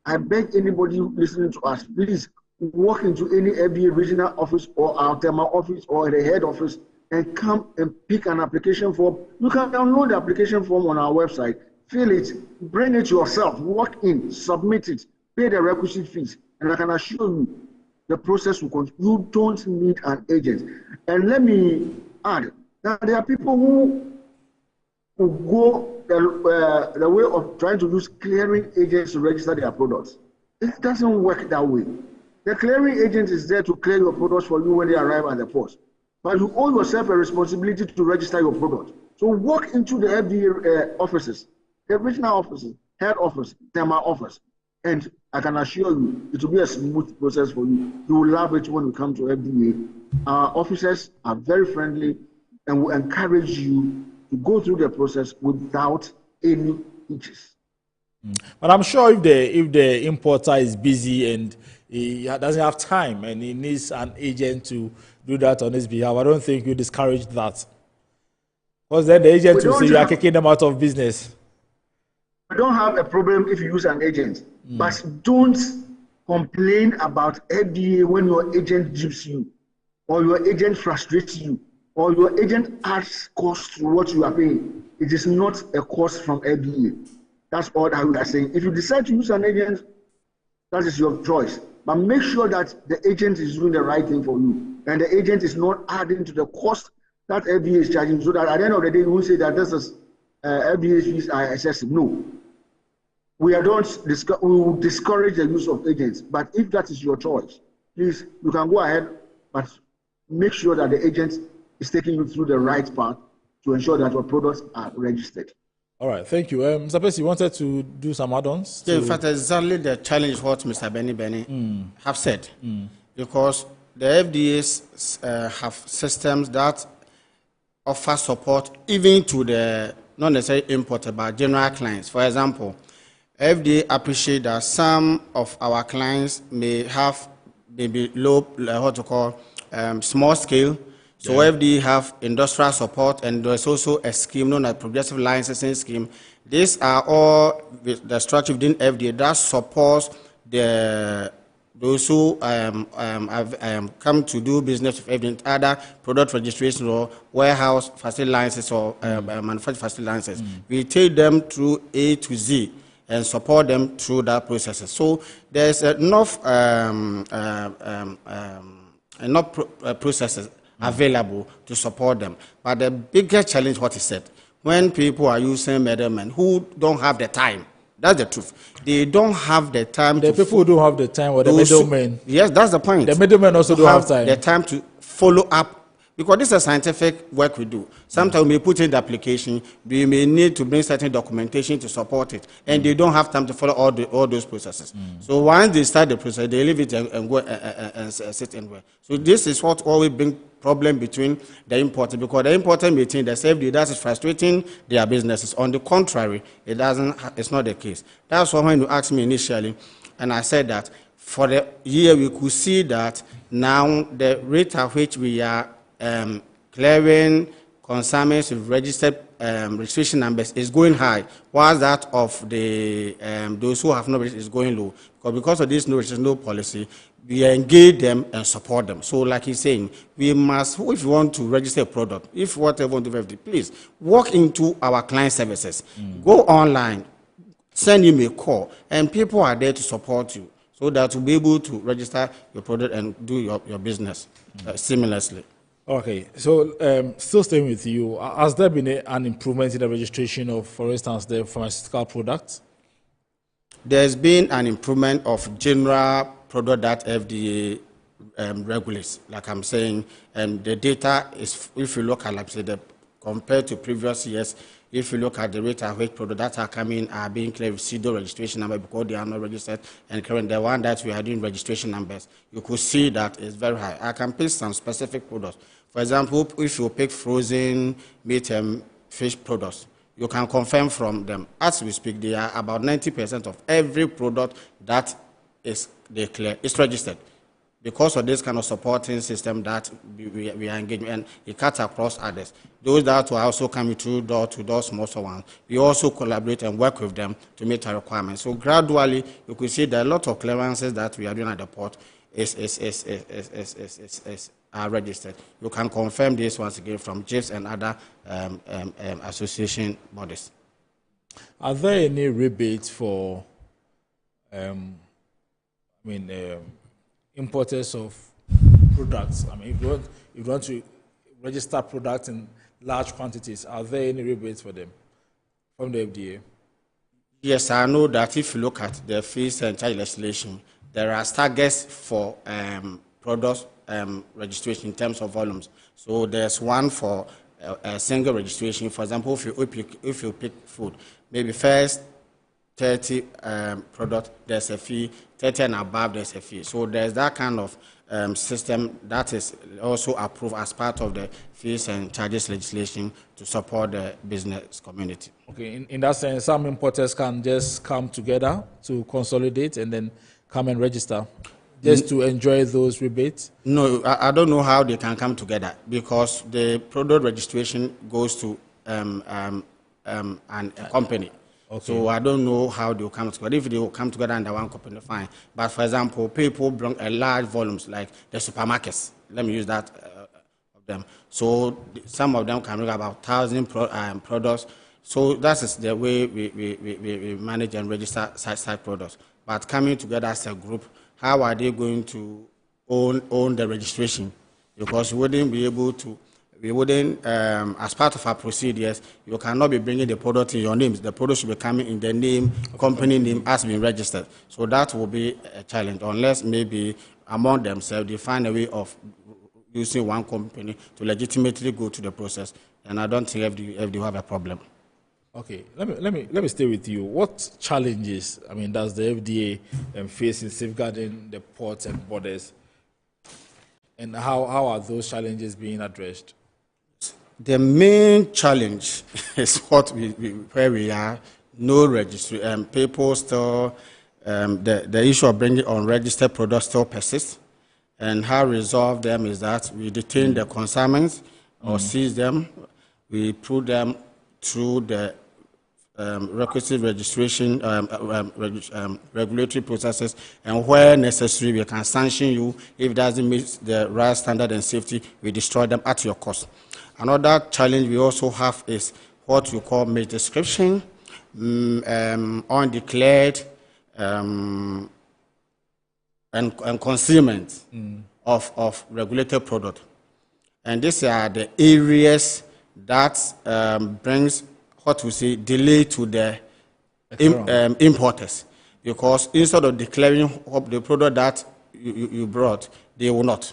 I beg anybody listening to us, please walk into any FDA regional office or our Tema office or the head office and come and pick an application form. You can download the application form on our website, fill it, bring it yourself, walk in, submit it, pay the requisite fees, and I can assure you the process will continue. You don't need an agent. And let me add that there are people who go the way of trying to use clearing agents to register their products. It doesn't work that way. The clearing agent is there to clear your products for you when they arrive at the port. But you owe yourself a responsibility to register your product. So walk into the FDA offices, the regional offices, head office, Tema office, and I can assure you it will be a smooth process for you. You will love it when you come to FDA. Our officers are very friendly and will encourage you to go through the process without any hitches. But I'm sure if the importer is busy and he doesn't have time and he needs an agent to do that on his behalf, I don't think you discourage that. Because then the agent will say you are kicking them out of business. I don't have a problem if you use an agent, but don't complain about FDA when your agent gyps you, or your agent frustrates you, or your agent adds cost to what you are paying. It is not a cost from FDA. That's all I would say. If you decide to use an agent, that is your choice. But make sure that the agent is doing the right thing for you, and the agent is not adding to the cost that FDA is charging, so that at the end of the day, you won't say that this is FDA fees are excessive. No. We will discourage the use of agents, but if that is your choice, please, you can go ahead, but make sure that the agent is taking you through the right path to ensure that your products are registered. All right, thank you. Mr. Percy, you wanted to do some add-ons? Yeah, in fact, exactly the challenge what Mr. Benny have said, because the FDAs have systems that offer support even to the not necessarily importer but general clients. For example, FDA appreciate that some of our clients may have maybe low, what to call small scale. So FDA have industrial support, and there's also a scheme known as progressive licensing scheme. These are all the structure within FDA that supports those who have come to do business with FDA, either product registration or warehouse facility licenses or manufacturing facility licenses. We take them through A to Z and support them through that process. So there's enough processes available to support them. But the bigger challenge, what he said, when people are using middlemen who don't have the time, that's the truth. They don't have the time. The people who don't have the time, or the middlemen. Yes, that's the point. The middlemen also don't have time. The time to follow up. Because this is a scientific work we do. Sometimes we may put in the application, we may need to bring certain documentation to support it, and they don't have time to follow all those processes. So once they start the process, they leave it and go and sit and work. So this is what always brings problem between the importer, because the importer may think that safety that is frustrating their businesses. On the contrary, it's not the case. That's why when you asked me initially, and I said that for the year we could see that now the rate at which we are clearing consignments with registered registration numbers is going high, while that of the those who have no registration is going low. Because of this no registration, no policy, we engage them and support them. So like he's saying, we must, if you want to register a product, if whatever you want to do, please walk into our client services, go online, send him a call, and people are there to support you so that you'll be able to register your product and do your business seamlessly. Okay, so still staying with you, has there been an improvement in the registration of, for instance, the pharmaceutical products? There's been an improvement of general product that FDA regulates. Like I'm saying, the data is, if you look at, like say, compared to previous years, if you look at the rate at which products that are coming are being cleared with pseudo registration number because they are not registered, and current the one that we are doing registration numbers, you could see that is very high. I can pick some specific products. For example, if you pick frozen meat and fish products, you can confirm from them. As we speak, they are about 90% of every product that is declared is registered. Because of this kind of supporting system that we are engaging, and it cuts across others. Those that are also coming through door-to-door small ones, we also collaborate and work with them to meet our requirements. So gradually, you could see that a lot of clearances that we are doing at the port are registered. You can confirm this once again from GIFs and other association bodies. Are there any rebates for, importers of products? I mean, if you want to register products in large quantities, are there any rebates for them from the FDA? Yes, I know that if you look at the fees and charge legislation, there are targets for products registration in terms of volumes. So there's one for a single registration. For example, if you pick food, maybe first 30 product, there's a fee, 30 and above, there's a fee. So there's that kind of system that is also approved as part of the fees and charges legislation to support the business community. Okay, in that sense, some importers can just come together to consolidate and then come and register just to enjoy those rebates? No, I don't know how they can come together because the product registration goes to a company. Okay. So I don't know how they will come together. If they will come together under one company, fine. But for example, people bring a large volumes like the supermarkets. Let me use that of them. So some of them can bring about 1,000 products. So that is the way we manage and register such products. But coming together as a group, how are they going to own the registration? Because we wouldn't be able to. We wouldn't, as part of our procedures, you cannot be bringing the product in your names. The product should be coming in the name, company name has been registered. So that will be a challenge, unless maybe among themselves they find a way of using one company to legitimately go to the process. And I don't think FD will have a problem. Okay, let me stay with you. What challenges, does the FDA face in safeguarding the ports and borders? And how are those challenges being addressed? The main challenge is where we are, no registry. People still, the issue of bringing unregistered products still persists. And how we resolve them is that we detain the consignments or seize them. We put them through the requisite registration, regulatory processes, and where necessary, we can sanction you. If it doesn't meet the right standard and safety, we destroy them at your cost. Another challenge we also have is what we call misdescription, undeclared, and concealment of regulated product. And these are the areas that brings what we say delay to the importers, because instead of declaring the product that you brought, they will not.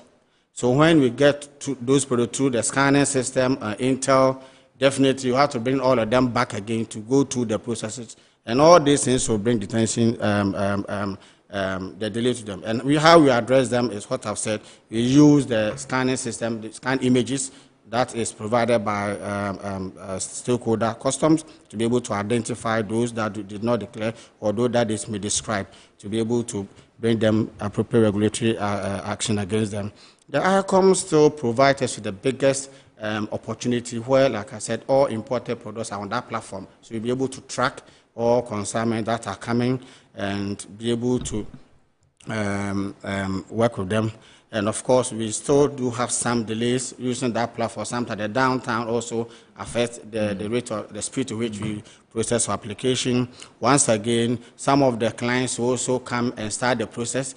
So when we get to those products through the scanning system, Intel, definitely you have to bring all of them back again to go through the processes, and all these things will bring detention, the delay to them. And how we address them is what I've said. We use the scanning system, the scan images that is provided by stakeholder customs to be able to identify those that did not declare or those that is misdescribed, to be able to bring them appropriate regulatory action against them. The ICOM still provides us with the biggest opportunity where, like I said, all imported products are on that platform. So you'll be able to track all consignments that are coming and be able to work with them. And of course, we still do have some delays using that platform. Sometimes the downtown also affects the rate of the speed to which we process our application. Once again, some of the clients also come and start the process.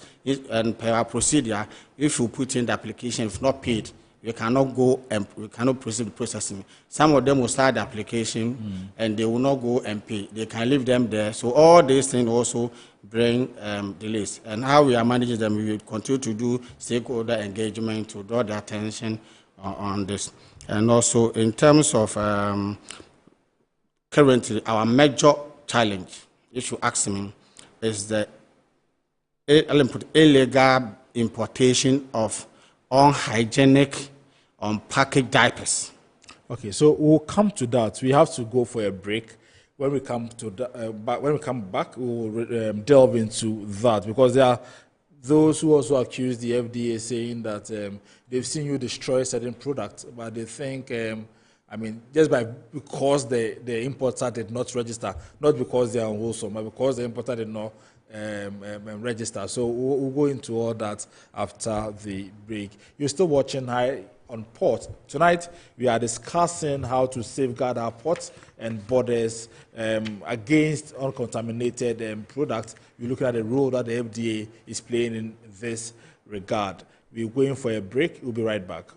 And per our procedure, if you put in the application, if not paid, we cannot go and we cannot proceed with processing. Some of them will start the application and they will not go and pay. They can leave them there. So all these things also bring delays. And how we are managing them, we will continue to do stakeholder engagement to draw their attention on this. And also in terms of currently our major challenge, if you ask me, is the illegal importation of unhygienic, unpackaged diapers. Okay, so we'll come to that. We have to go for a break. When we come to when we come back, we'll delve into that, because there are those who also accuse the FDA, saying that they've seen you destroy certain products, but they think, I mean, just because the importer did not register, not because they are unwholesome, but because the importer did not register. So we'll go into all that after the break. You're still watching High on Port. Tonight, we are discussing how to safeguard our ports and borders against uncontaminated products. We're looking at the role that the FDA is playing in this regard. We're going for a break. We'll be right back.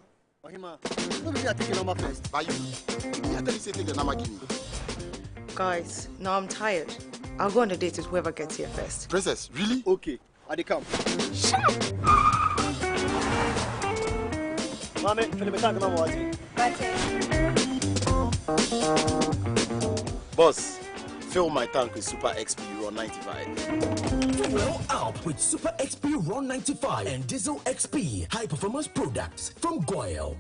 Guys, now I'm tired. I'll go on a date with whoever gets here first. Princess, really? Okay, I dey come. Shut up! Mame, boss, fill my tank with Super XP Raw 95. Well out with Super XP Raw 95 and Diesel XP high performance products from Goyle.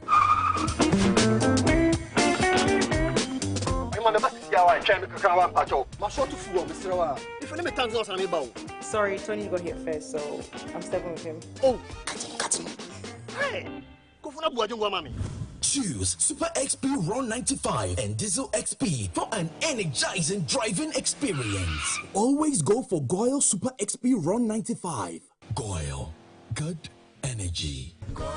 Sorry, Tony got here first, so I'm stepping with him. Oh, cut him. Hey, go for mommy. Choose Super XP Raw 95 and Diesel XP for an energizing driving experience. Always go for Goyle Super XP Raw 95. Goyle, good energy. Goyle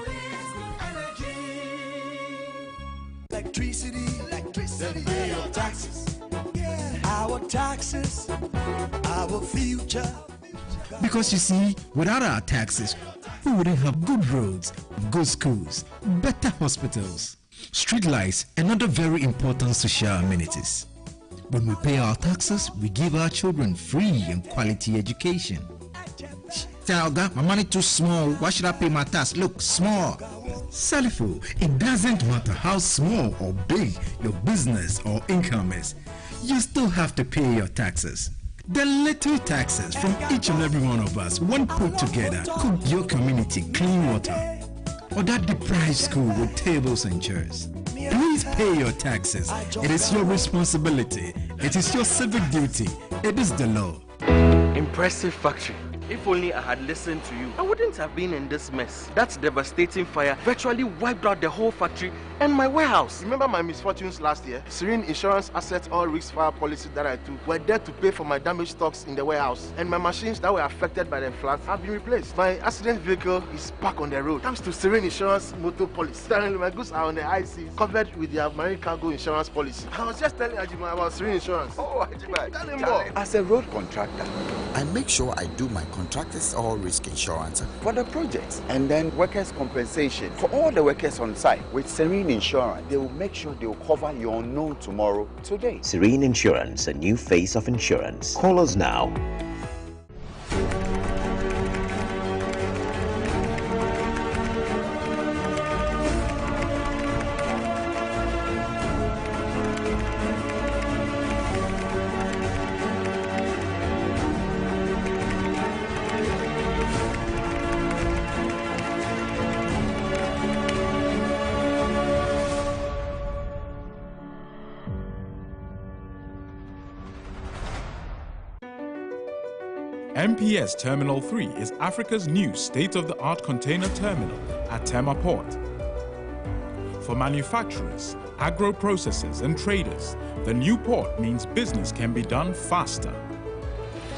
is good energy. Electricity, then pay your taxes. Yeah. Our taxes, our future. Because you see, without our taxes, we wouldn't have good roads, good schools, better hospitals, street lights, and other very important social amenities. When we pay our taxes, we give our children free and quality education. Talga, my money too small. Why should I pay my tax? Look, small. Salifo, it doesn't matter how small or big your business or income is, you still have to pay your taxes. The little taxes from each and every one of us, when put together, cook your community clean water, or that deprived school with tables and chairs. Please pay your taxes. It is your responsibility. It is your civic duty. It is the law. Impressive factory. If only I had listened to you, I wouldn't have been in this mess. That devastating fire virtually wiped out the whole factory and my warehouse. Remember my misfortunes last year? Serene Insurance Asset All Risk Fire policy that I took were there to pay for my damaged stocks in the warehouse, and my machines that were affected by the floods have been replaced. My accident vehicle is back on the road thanks to Serene Insurance motor policy. Currently, my goods are on the high seas, covered with their marine cargo insurance policy. I was just telling Ajima about Serene Insurance. Oh, Ajima, tell him more. As a road contractor, I make sure I do my contractors all risk insurance for the projects, and then workers' compensation for all the workers on site. With Serene Insurance, they will make sure they will cover your unknown tomorrow today. Serene Insurance, a new face of insurance. Call us now. MPS Terminal 3 is Africa's new state-of-the-art container terminal at Tema Port. For manufacturers, agro-processors and traders, the new port means business can be done faster.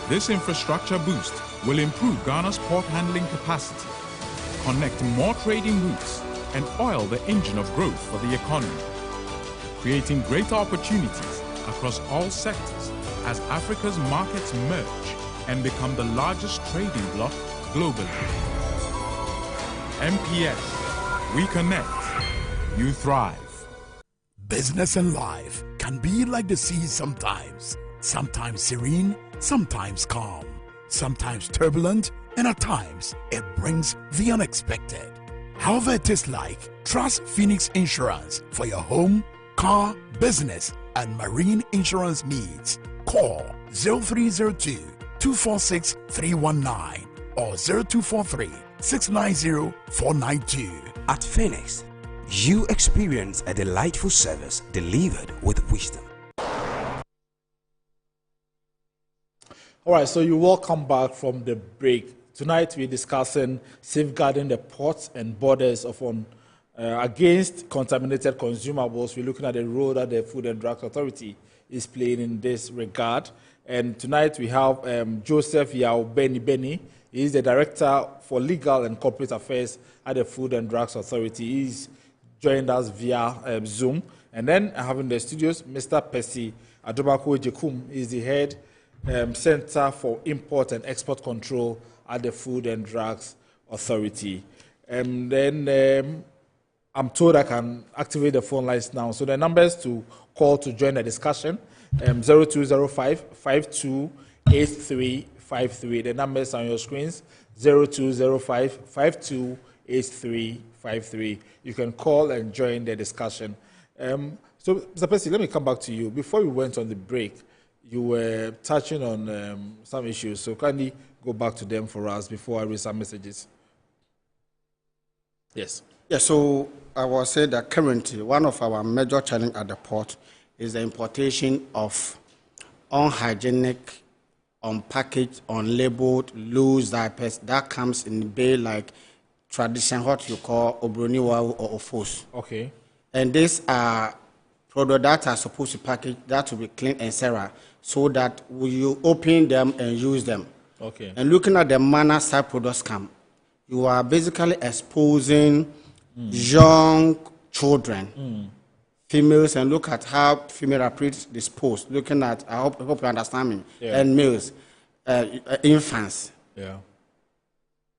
This infrastructure boost will improve Ghana's port handling capacity, connect more trading routes, and oil the engine of growth for the economy, creating greater opportunities across all sectors as Africa's markets merge and become the largest trading bloc globally. MPS, we connect, you thrive. Business and life can be like the sea sometimes serene, sometimes calm, sometimes turbulent, and at times it brings the unexpected. However it is like, trust Phoenix Insurance for your home, car, business, and marine insurance needs. Call 0302-246-319 or 0243-690-492. At Phoenix, you experience a delightful service delivered with wisdom. All right, so you're welcome back from the break. Tonight we're discussing safeguarding the ports and borders against contaminated consumables. We're looking at the role that the Food and Drugs Authority is playing in this regard. And tonight we have Joseph Yao Beni. He is the Director for Legal and Corporate Affairs at the Food and Drugs Authority. He's joined us via Zoom. And then I have in the studios Mr. Percy Adobako Jekum. He's the Head Center for Import and Export Control at the Food and Drugs Authority. And then I'm told I can activate the phone lines now. So the numbers to call to join the discussion, 0205-528353. The numbers on your screens, 0205-528353. You can call and join the discussion. So, Mr. Percy, let me come back to you. Before we went on the break, you were touching on some issues. So kindly go back to them for us before I read some messages. Yes. Yeah, so I will say that currently one of our major challenges at the port is the importation of unhygienic, unpackaged, unlabeled, loose diapers that comes in bay like traditional what you call obroniwa or ofos. Okay. And these are products that are supposed to package that will be clean and sterile, so that when you open them and use them. Okay. And looking at the manner side products come, you are basically exposing young children, females, and look at how female are predisposed. Looking at, I hope you understand me, and males, infants. Yeah.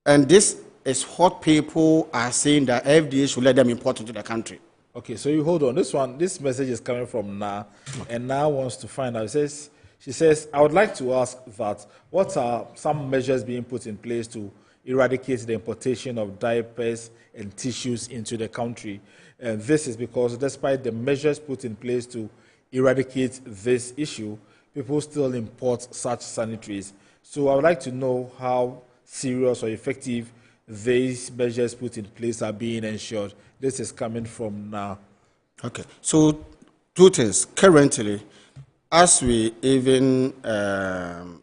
And this is what people are saying that FDA should let them import into the country. Okay, so you hold on. This message is coming from Na, and Na wants to find out. She says, I would like to ask that what are some measures being put in place to eradicate the importation of diapers and tissues into the country? And this is because despite the measures put in place to eradicate this issue, people still import such sanitaries. So I would like to know how serious or effective these measures put in place are being ensured. This is coming from now. Okay, so two things. Currently, as we even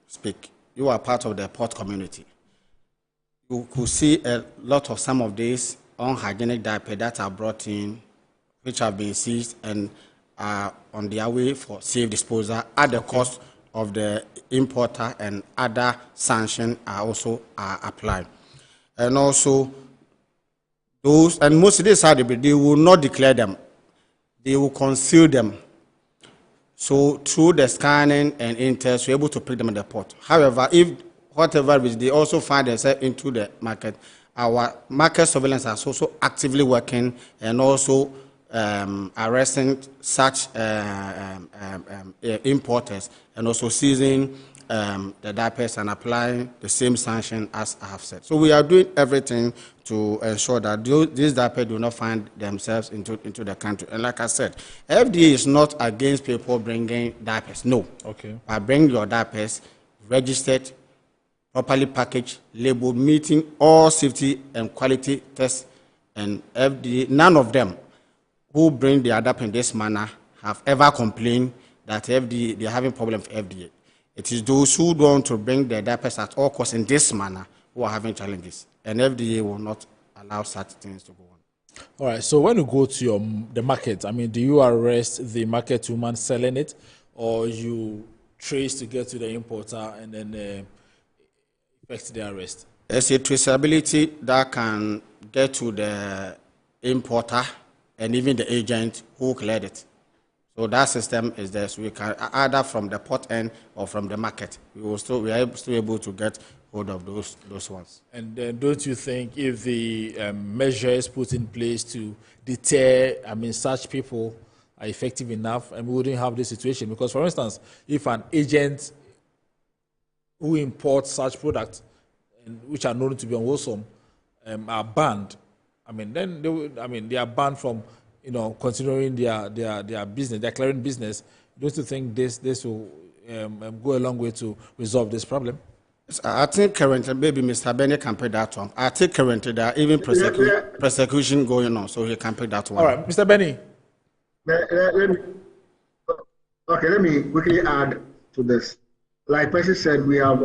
speak, you are part of the port community. You could see a lot of some of these unhygienic diapers that are brought in, which have been seized and are on their way for safe disposal at the cost of the importer, and other sanctions are also applied. And also, those, and most of these are they will not declare them. They will conceal them. So through the scanning and interest, we're able to pick them at the port. However, if whatever is, they also find themselves into the market, our market surveillance is also actively working and also arresting such importers, and also seizing the diapers and applying the same sanction as I have said. So we are doing everything to ensure that these diapers do not find themselves into the country. And like I said, FDA is not against people bringing diapers. No. Okay. Bring your diapers registered, properly packaged, labeled, meeting all safety and quality tests, and FDA. None of them who bring their diaper in this manner have ever complained that FDA, they're having problems with FDA. It is those who don't want to bring their diapers at all costs in this manner who are having challenges. And FDA will not allow such things to go on. All right. So when you go to the market, I mean, do you arrest the market woman selling it, or you trace to get to the importer and then effect the arrest? There's a traceability that can get to the importer and even the agent who cleared it. So that system is there. So we can either from the port end or from the market. We are still able to get hold of those ones. And don't you think if the measures put in place to deter, I mean, such people are effective enough, and we wouldn't have this situation? Because, for instance, if an agent who imports such products, which are known to be unwholesome, are banned, I mean, then they are banned from, continuing their business, their clearing business. Don't you think this will go a long way to resolve this problem? I think currently, maybe Mr. Benny can pay that one. I think currently there are even persecution going on, so he can pay that one. All right, Mr. Benny. Let me quickly add to this. Like Percy said, we have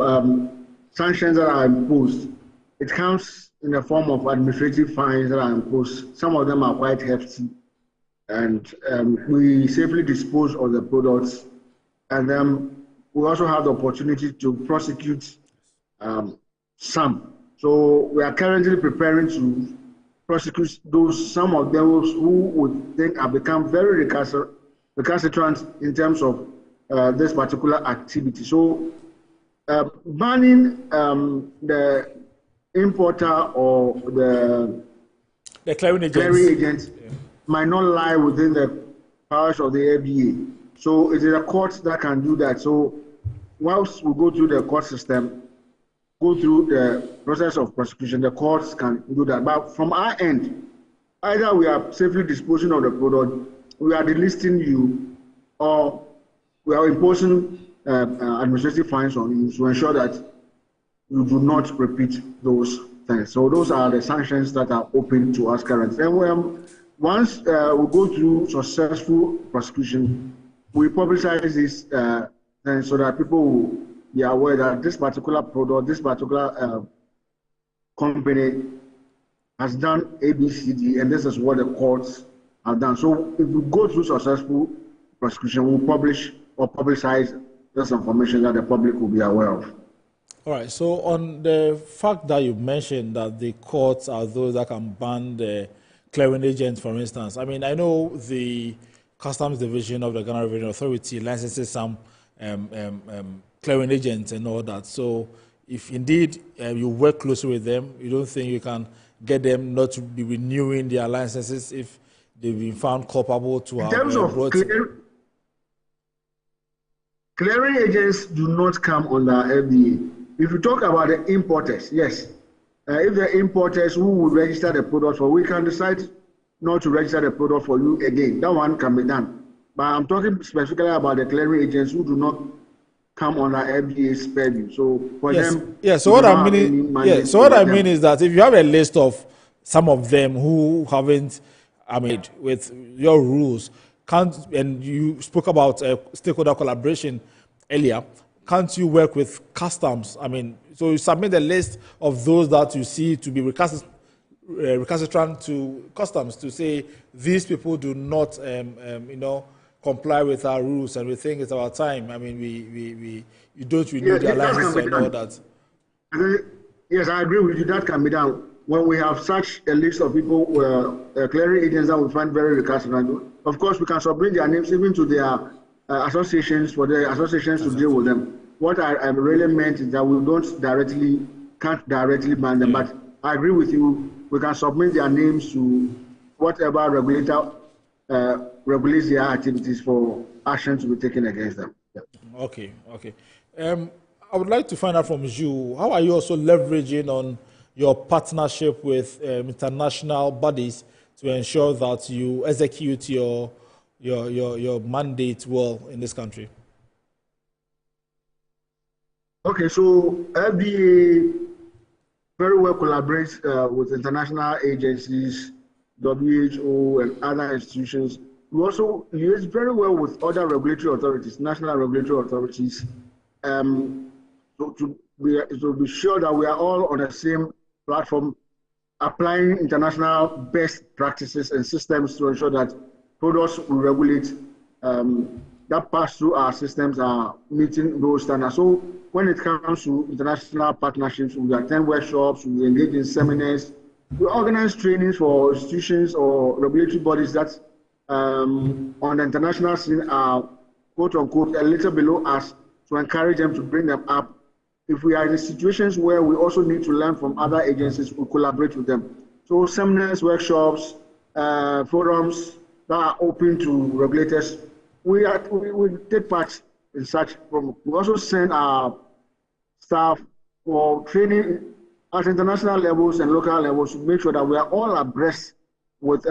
sanctions that are imposed. It comes in the form of administrative fines that are imposed. Some of them are quite hefty. And we safely dispose of the products. And then we also have the opportunity to prosecute some. So we are currently preparing to prosecute some of those who would think have become very recalcitrant in terms of this particular activity. So banning the importer or the clearing agents might not lie within the powers of the FDA. So it is the courts that can do that. So whilst we go through the court system, go through the process of prosecution, the courts can do that. But from our end, either we are safely disposing of the product, we are delisting you, or we are imposing administrative fines on you to ensure that you do not repeat those things. So those are the sanctions that are open to us currently. And once we go through successful prosecution, we publicize this things so that people will be aware that this particular product, this particular company has done ABCD, and this is what the courts have done. So if we go through successful prosecution, we'll publish or publicize this information that the public will be aware of. All right. So on the fact that you mentioned that the courts are those that can ban the clearing agents, for instance, I mean, I know the Customs Division of the Ghana Revenue Authority licenses some clearing agents and all that. So if indeed you work closely with them, you don't think you can get them not to be renewing their licenses if they've been found culpable to have brought... Clearing agents do not come under FDA. If you talk about the importers, yes. If the importers who would register the product for, we can decide not to register the product for you again. That one can be done. But I'm talking specifically about the clearing agents who do not come under FDA's purview. So for them, So what I mean, so what I mean is that if you have a list of some of them who haven't, I mean, with your rules, and you spoke about stakeholder collaboration earlier, can't you work with customs? I mean, so you submit a list of those that you see to be recalcitrant to customs to say these people do not, comply with our rules, and we think it's our time. I mean, you don't renew their license and all that. Yes, I agree with you. That can be done. When we have such a list of people, clearing agents that we find very recalcitrant, of course, we can submit their names even to their associations for the associations to deal with them. What I really meant is that we can't directly ban them, but I agree with you. We can submit their names to whatever regulator regulates their activities for action to be taken against them. Yeah. Okay. I would like to find out from you, how are you also leveraging on your partnership with international bodies to ensure that you execute your mandate well in this country? Okay, so FDA very well collaborates with international agencies, WHO, and other institutions. We also liaise very well with other regulatory authorities, national regulatory authorities, to be sure that we are all on the same platform applying international best practices and systems to ensure that products we regulate that pass through our systems are meeting those standards. So when it comes to international partnerships, we attend workshops, we engage in seminars, we organize trainings for institutions or regulatory bodies that on the international scene are quote unquote a little below us, to encourage them to bring them up. If we are in situations where we also need to learn from other agencies, we collaborate with them. So seminars, workshops, forums that are open to regulators, we take part in such programs. We also send our staff for training at international levels and local levels to make sure that we are all abreast with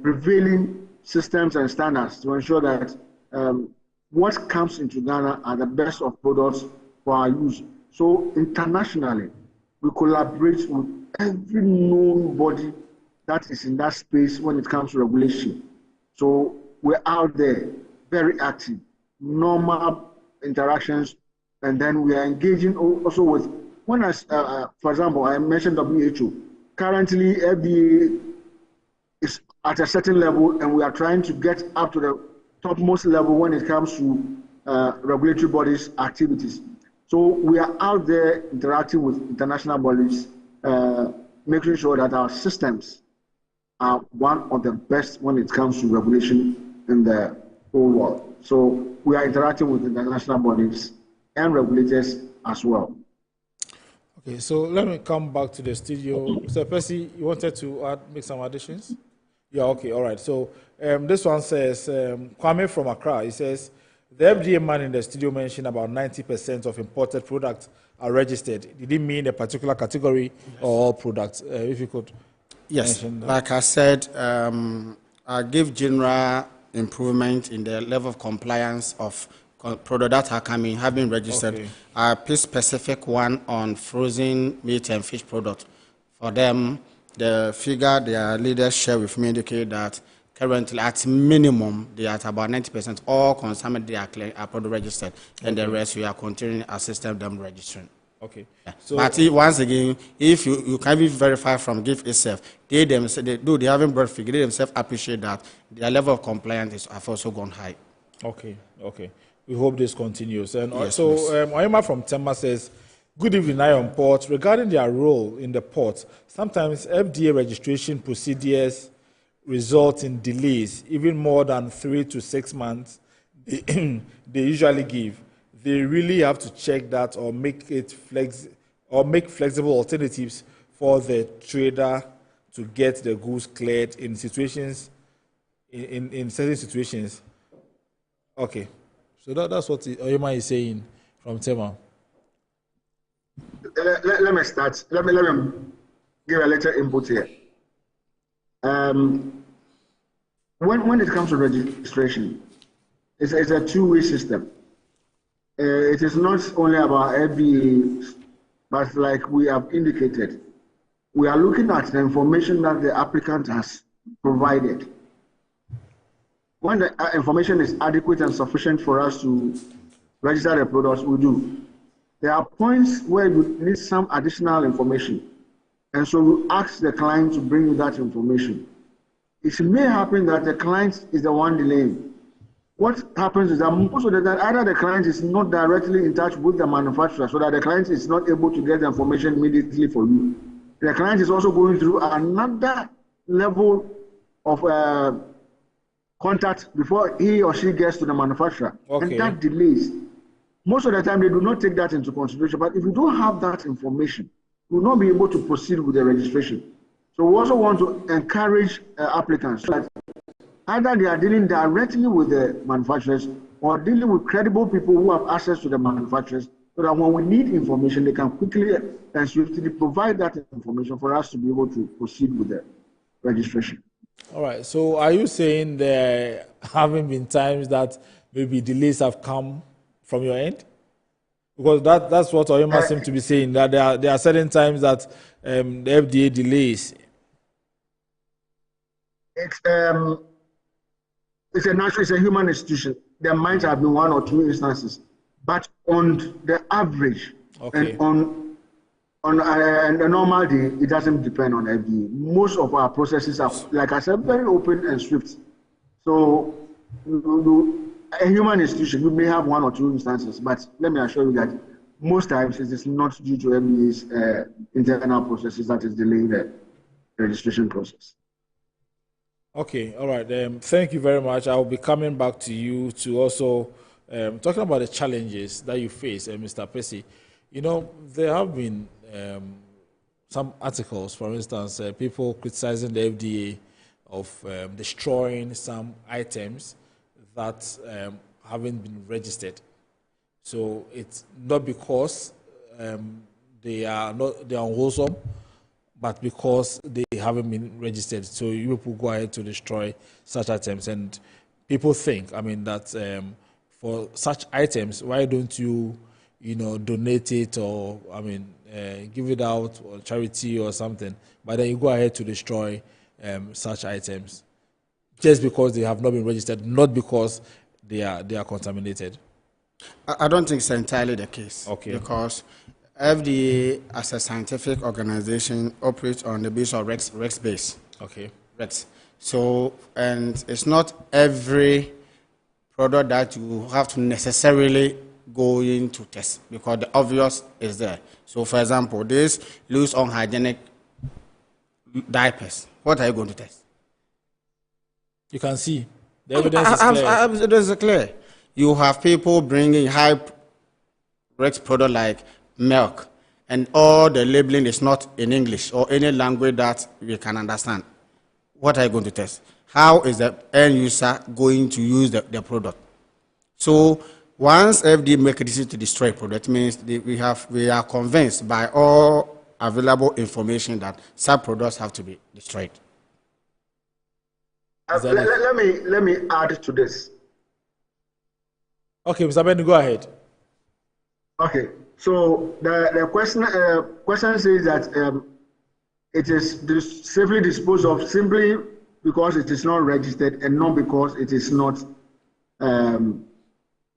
prevailing systems and standards to ensure that what comes into Ghana are the best of products for our use. So internationally, we collaborate with every known body that is in that space when it comes to regulation. So we're out there, very active, normal interactions, and then we are engaging also with, when I, for example, I mentioned WHO. Currently, FDA is at a certain level, and we are trying to get up to the topmost level when it comes to regulatory bodies' activities. So we are out there interacting with international bodies, making sure that our systems are one of the best when it comes to regulation in the whole world. So we are interacting with international bodies and regulators as well. Okay, so let me come back to the studio. Mr. Percy, you wanted to make some additions? Yeah, okay, all right. So this one says, Kwame from Accra, he says, the FDA man in the studio mentioned about 90% of imported products are registered. Did he mean a particular category or all products? If you could mention that. Like I said, I give general improvement in the level of compliance of products that are coming, have been registered. Okay. I put specific one on frozen meat and fish products. For them, the figure their leaders share with me indicate that currently, at minimum, they are at about 90%. All consignment they are product registered, and the rest we are continuing assisting them registering. Okay. Yeah. So, but once again, if you can be verified from GIF itself, they haven't brought figure. They themselves appreciate that their level of compliance have also gone high. Okay. Okay. We hope this continues. And yes, so, Oyema from Tema says, good evening, Iron Port. Regarding their role in the port, sometimes FDA registration procedures result in delays, even more than 3 to 6 months they usually give. They really have to check that or make flexible alternatives for the trader to get the goods cleared in situations in certain situations. Okay, so that's what Oyema is saying from Tema. Let me start. Let me give a little input here. When it comes to registration, it's a two-way system. It is not only about FDA, but like we have indicated, we are looking at the information that the applicant has provided. When the information is adequate and sufficient for us to register the products, we do. There are points where you need some additional information, and so we ask the client to bring you that information. It may happen that the client is the one delaying. What happens is that most of the time, either the client is not directly in touch with the manufacturer, so that the client is not able to get the information immediately for you. The client is also going through another level of contact before he or she gets to the manufacturer. Okay. And that delays. Most of the time, they do not take that into consideration. But if you don't have that information, you will not be able to proceed with the registration. So we also want to encourage applicants that either they are dealing directly with the manufacturers or dealing with credible people who have access to the manufacturers, so that when we need information, they can quickly and swiftly provide that information for us to be able to proceed with the registration. All right. So are you saying there haven't been times that maybe delays have come from your end? Because that's what Oyema seems to be saying, that there are certain times that the FDA delays. It's a human institution. There might have been 1 or 2 instances, but on the average and on on a normal day, it doesn't depend on FDA. Most of our processes are, like I said, very open and swift. So, a human institution, you may have one or two instances, but let me assure you that most times it is not due to FDA's internal processes that is delaying the registration process. Okay, all right. Thank you very much. I will be coming back to you to also talking about the challenges that you face, Mr. Pesci. You know, there have been some articles, for instance, people criticizing the FDA of destroying some items that haven't been registered. So it's not because they are unwholesome, but because they haven't been registered. So you people go ahead to destroy such items, and people think, I mean, that for such items, why don't you, donate it, or give it out or charity or something? But then you go ahead to destroy such items just because they have not been registered, not because they are contaminated. I don't think it's entirely the case. Okay. Because FDA, as a scientific organization, operates on the basis of Rex base. Okay. Rex. So, and it's not every product that you have to necessarily go in to test, because the obvious is there. So, for example, this loose unhygienic diapers, what are you going to test? You can see. The evidence is clear. It is clear. You have people bringing high Rex product like milk, and all the labeling is not in English or any language that we can understand. What are you going to test? How is the end user going to use the product? So once FDA make a decision to destroy a product, means we are convinced by all available information that such products have to be destroyed. Let me add to this. Okay, Mr. Ben, go ahead. Okay, so the question says that it is safely disposed of simply because it is not registered, and not because it is not. And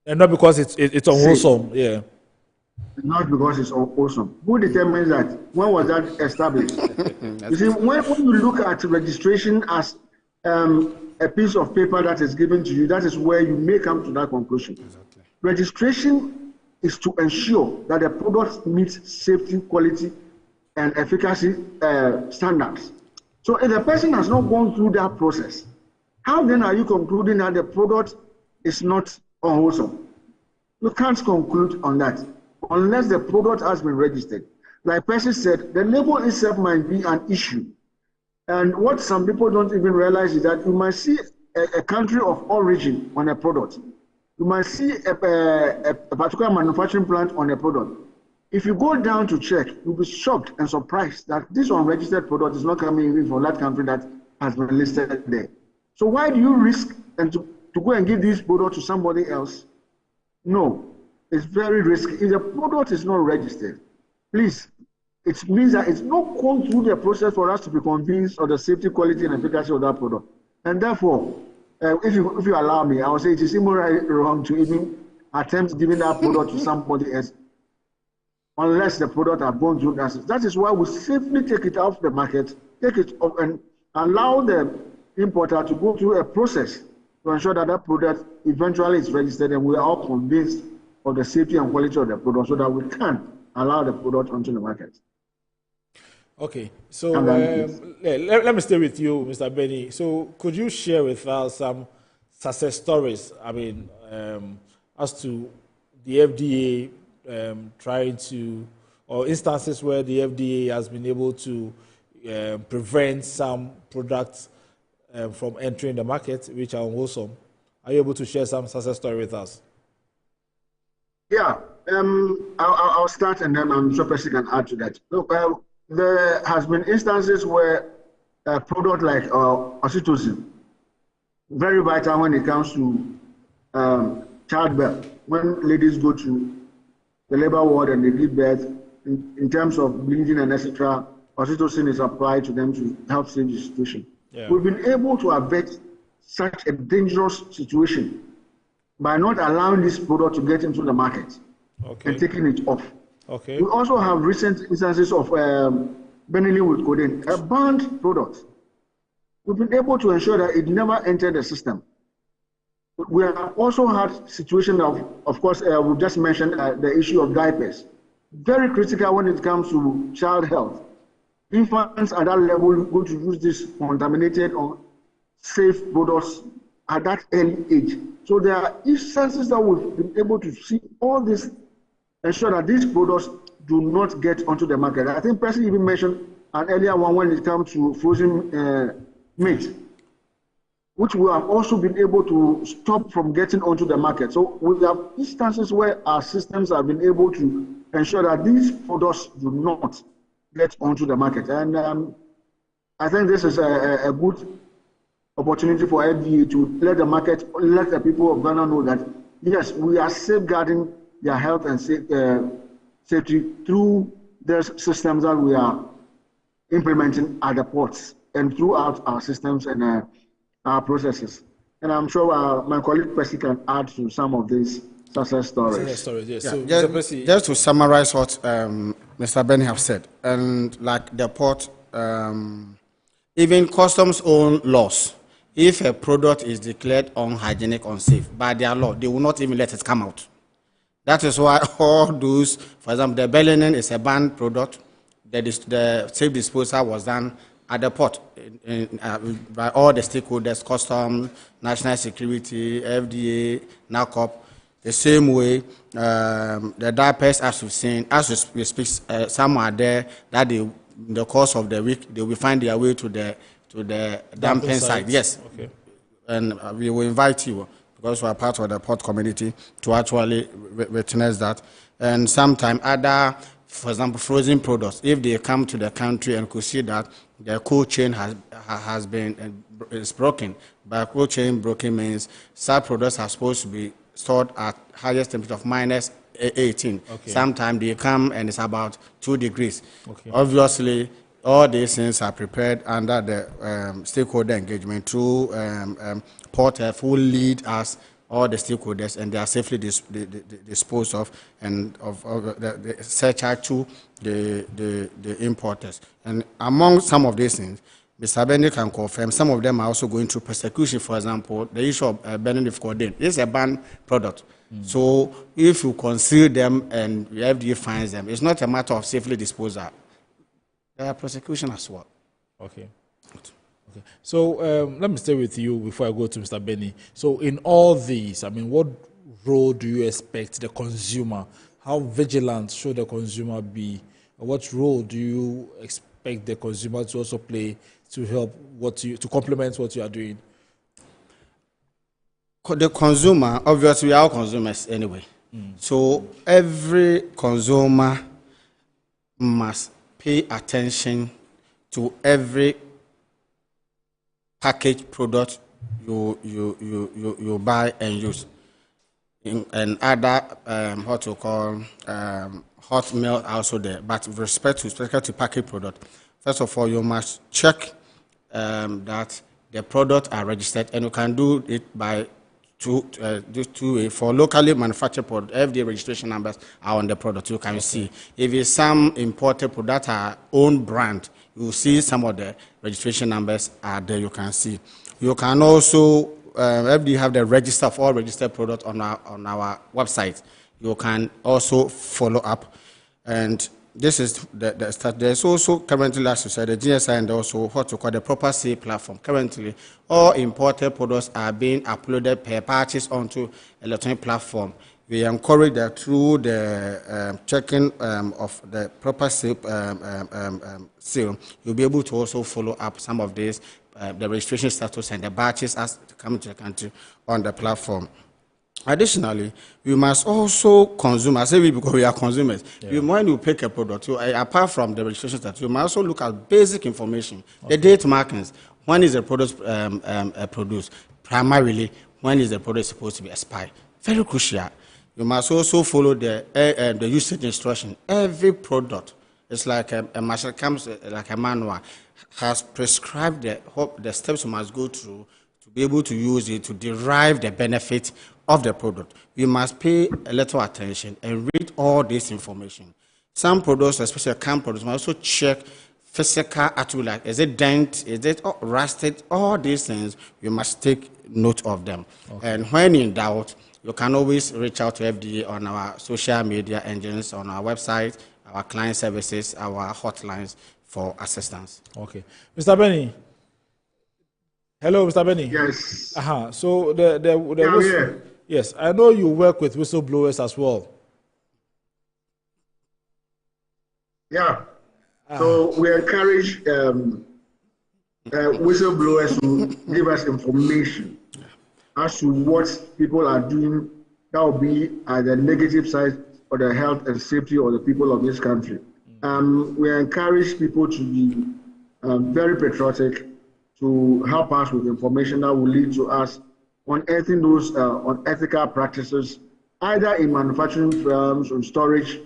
not because it's unwholesome. Yeah. Not because it's unwholesome. Who determines that? When was that established? You see, when you look at registration as a piece of paper that is given to you, that is where you may come to that conclusion. Exactly. Registration is to ensure that the product meets safety, quality, and efficacy standards. So if the person has not gone through that process, how then are you concluding that the product is not unwholesome? You can't conclude on that unless the product has been registered. Like Percy said, the label itself might be an issue. And what some people don't even realize is that you might see a country of origin on a product. You might see a particular manufacturing plant on a product. If you go down to check, you'll be shocked and surprised that this unregistered product is not coming even from that country that has been listed there. So why do you risk and to go and give this product to somebody else? No, it's very risky. If the product is not registered, please, it means that it's not gone through the process for us to be convinced of the safety, quality, and efficacy of that product. And therefore, if you allow me, I will say it is immorally wrong to even attempt giving that product to somebody else unless the product has gone through that. That is why we safely take it off the market, take it off, and allow the importer to go through a process to ensure that that product eventually is registered, and we are all convinced of the safety and quality of the product so that we can allow the product onto the market. Okay, so let me stay with you, Mr. Benny. So could you share with us some success stories, as to the FDA trying to, or instances where the FDA has been able to prevent some products from entering the market which are unwholesome? Are you able to share some success story with us? Yeah, I'll start, and then I'm sure Percy can add to that. Look, there has been instances where a product like oxytocin, very vital when it comes to childbirth. When ladies go to the labor ward and they give birth, in terms of bleeding and etc., oxytocin is applied to them to help save the situation. Yeah. We've been able to avert such a dangerous situation by not allowing this product to get into the market and taking it off. Okay. We also have recent instances of benylene with codeine, a banned product. We've been able to ensure that it never entered the system. We have also had situation of course, we've just mentioned the issue of diapers. Very critical when it comes to child health. Infants at that level going to use this contaminated or safe products at that early age. So there are instances that we've been able to see all this, ensure that these products do not get onto the market. I think Percy even mentioned an earlier one when it comes to frozen meat, which we have also been able to stop from getting onto the market. So we have instances where our systems have been able to ensure that these products do not get onto the market. And I think this is a good opportunity for FDA to let the market, let the people of Ghana know that, yes, we are safeguarding their health and safety through the systems that we are implementing at the ports and throughout our systems and our processes. And I'm sure my colleague Percy can add to some of these success stories. Yes. Yeah, So, just to summarize what Mr. Benny have said, and like the port, even customs own laws, if a product is declared unhygienic, unsafe, by their law, they will not even let it come out. That is why all those, for example, the benylene is a banned product. The safe disposal was done at the port by all the stakeholders, customs, national security, FDA, NACOP. The same way, the diapers, as we've seen, as we speak, some are there that they, in the course of the week, they will find their way to the dumping site. Yes. Okay. And we will invite you, because we are part of the port community, to actually witness that. And sometimes other, for example, frozen products, if they come to the country and could see that the cold chain has been is broken. By cold chain broken means such products are supposed to be stored at highest temperature of minus 18. Okay. Sometimes they come and it's about 2 degrees. Okay. Obviously, all these things are prepared under the stakeholder engagement through Port F, who lead us, all the stakeholders, and they are safely disposed of, and of the surcharge to the importers. And among some of these things, Mr. Benny can confirm some of them are also going through persecution. For example, the issue of benylene with codeine is a banned product. So if you conceal them and the FDA finds them, it's not a matter of safely disposal. There are prosecution as well. Okay. Okay. So let me stay with you before I go to Mr. Benny. So in all these, I mean, what role do you expect the consumer? How vigilant should the consumer be? What role do you expect the consumer to also play to help to complement what you are doing? The consumer, obviously, we are all consumers anyway. So every consumer must pay attention to every packaged product you buy and use, and other what you call hot milk also there. But with respect to specifically packaged product, first of all, you must check that the products are registered, and you can do it by two ways. For locally manufactured product, FDA registration numbers are on the product. You can see if it's some imported product our own brand, you will see some of the registration numbers are there. You can see. You can also FDA have the register of all registered products on our website. You can also follow up, and this is the start. There's also currently, as you said, the GSI and also what you call the proper sale platform. Currently, all imported products are being uploaded per purchase onto electronic platform. We encourage that through the checking of the proper sale, you'll be able to also follow up some of these, the registration status and the batches as coming to the country on the platform. Additionally, we must also consume, I say we because we are consumers. Yeah. When you pick a product, apart from the registration status, you must also look at basic information, the date markings. When is the product produced? Primarily, when is the product supposed to be expired? Very crucial. You must also follow the usage instruction. Every product, it's like a machine comes like a manual, has prescribed the steps you must go through to be able to use it to derive the benefit of the product. We must pay a little attention and read all this information. some products, especially canned products, must also check physical attributes, like is it dent, is it rusted, all these things, you must take note of them. Okay. And when in doubt, you can always reach out to FDA on our social media engines, on our website, our client services, our hotlines for assistance. Okay. Mr. Benny. Hello, Mr. Benny. Yes. So the yes, I know you work with whistleblowers as well. Yeah. So we encourage whistleblowers to give us information as to what people are doing that will be at the negative side for the health and safety of the people of this country. We encourage people to be very patriotic, to help us with information that will lead to us unearthing those unethical practices, either in manufacturing firms, or storage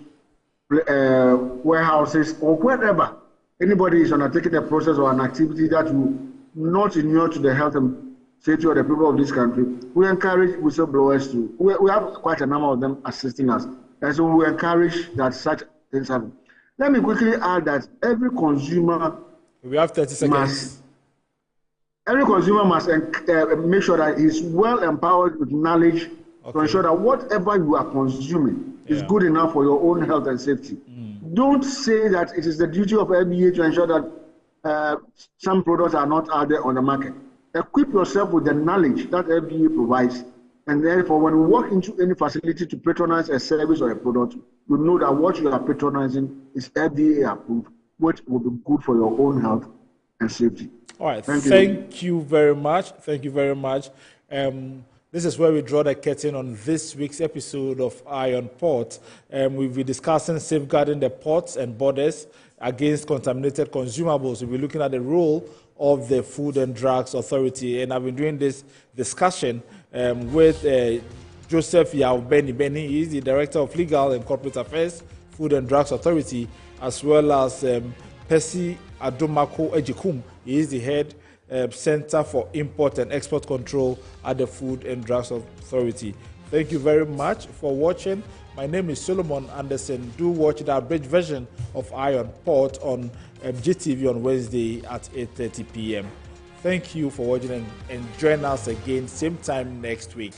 warehouses, or wherever anybody is undertaking a process or an activity that will not inure to the health and safety of the people of this country. We encourage whistleblowers to, we have quite a number of them assisting us, and so we encourage that such things happen. Let me quickly add that every consumer, we have 30 seconds. Every consumer must make sure that he's well empowered with knowledge to ensure that whatever you are consuming is good enough for your own health and safety. Don't say that it is the duty of FDA to ensure that some products are not out there on the market. Equip yourself with the knowledge that FDA provides, and therefore when we walk into any facility to patronize a service or a product, you know that what you are patronizing is FDA approved, which will be good for your own health and safety. All right, thank you very much. Thank you very much. This is where we draw the curtain on this week's episode of Eye on Port. We'll be discussing safeguarding the ports and borders against contaminated consumables. We'll be looking at the role of the Food and Drugs Authority, and I've been doing this discussion with Joseph Benny. He's the Director of Legal and Corporate Affairs, Food and Drugs Authority, as well as Percy Adomako Ejikum. He is the head Center for Import and Export Control at the Food and Drugs Authority. Thank you very much for watching. My name is Solomon Anderson. Do watch the abridged version of Eye on Port on GTV on Wednesday at 8:30 p.m. Thank you for watching, and join us again same time next week.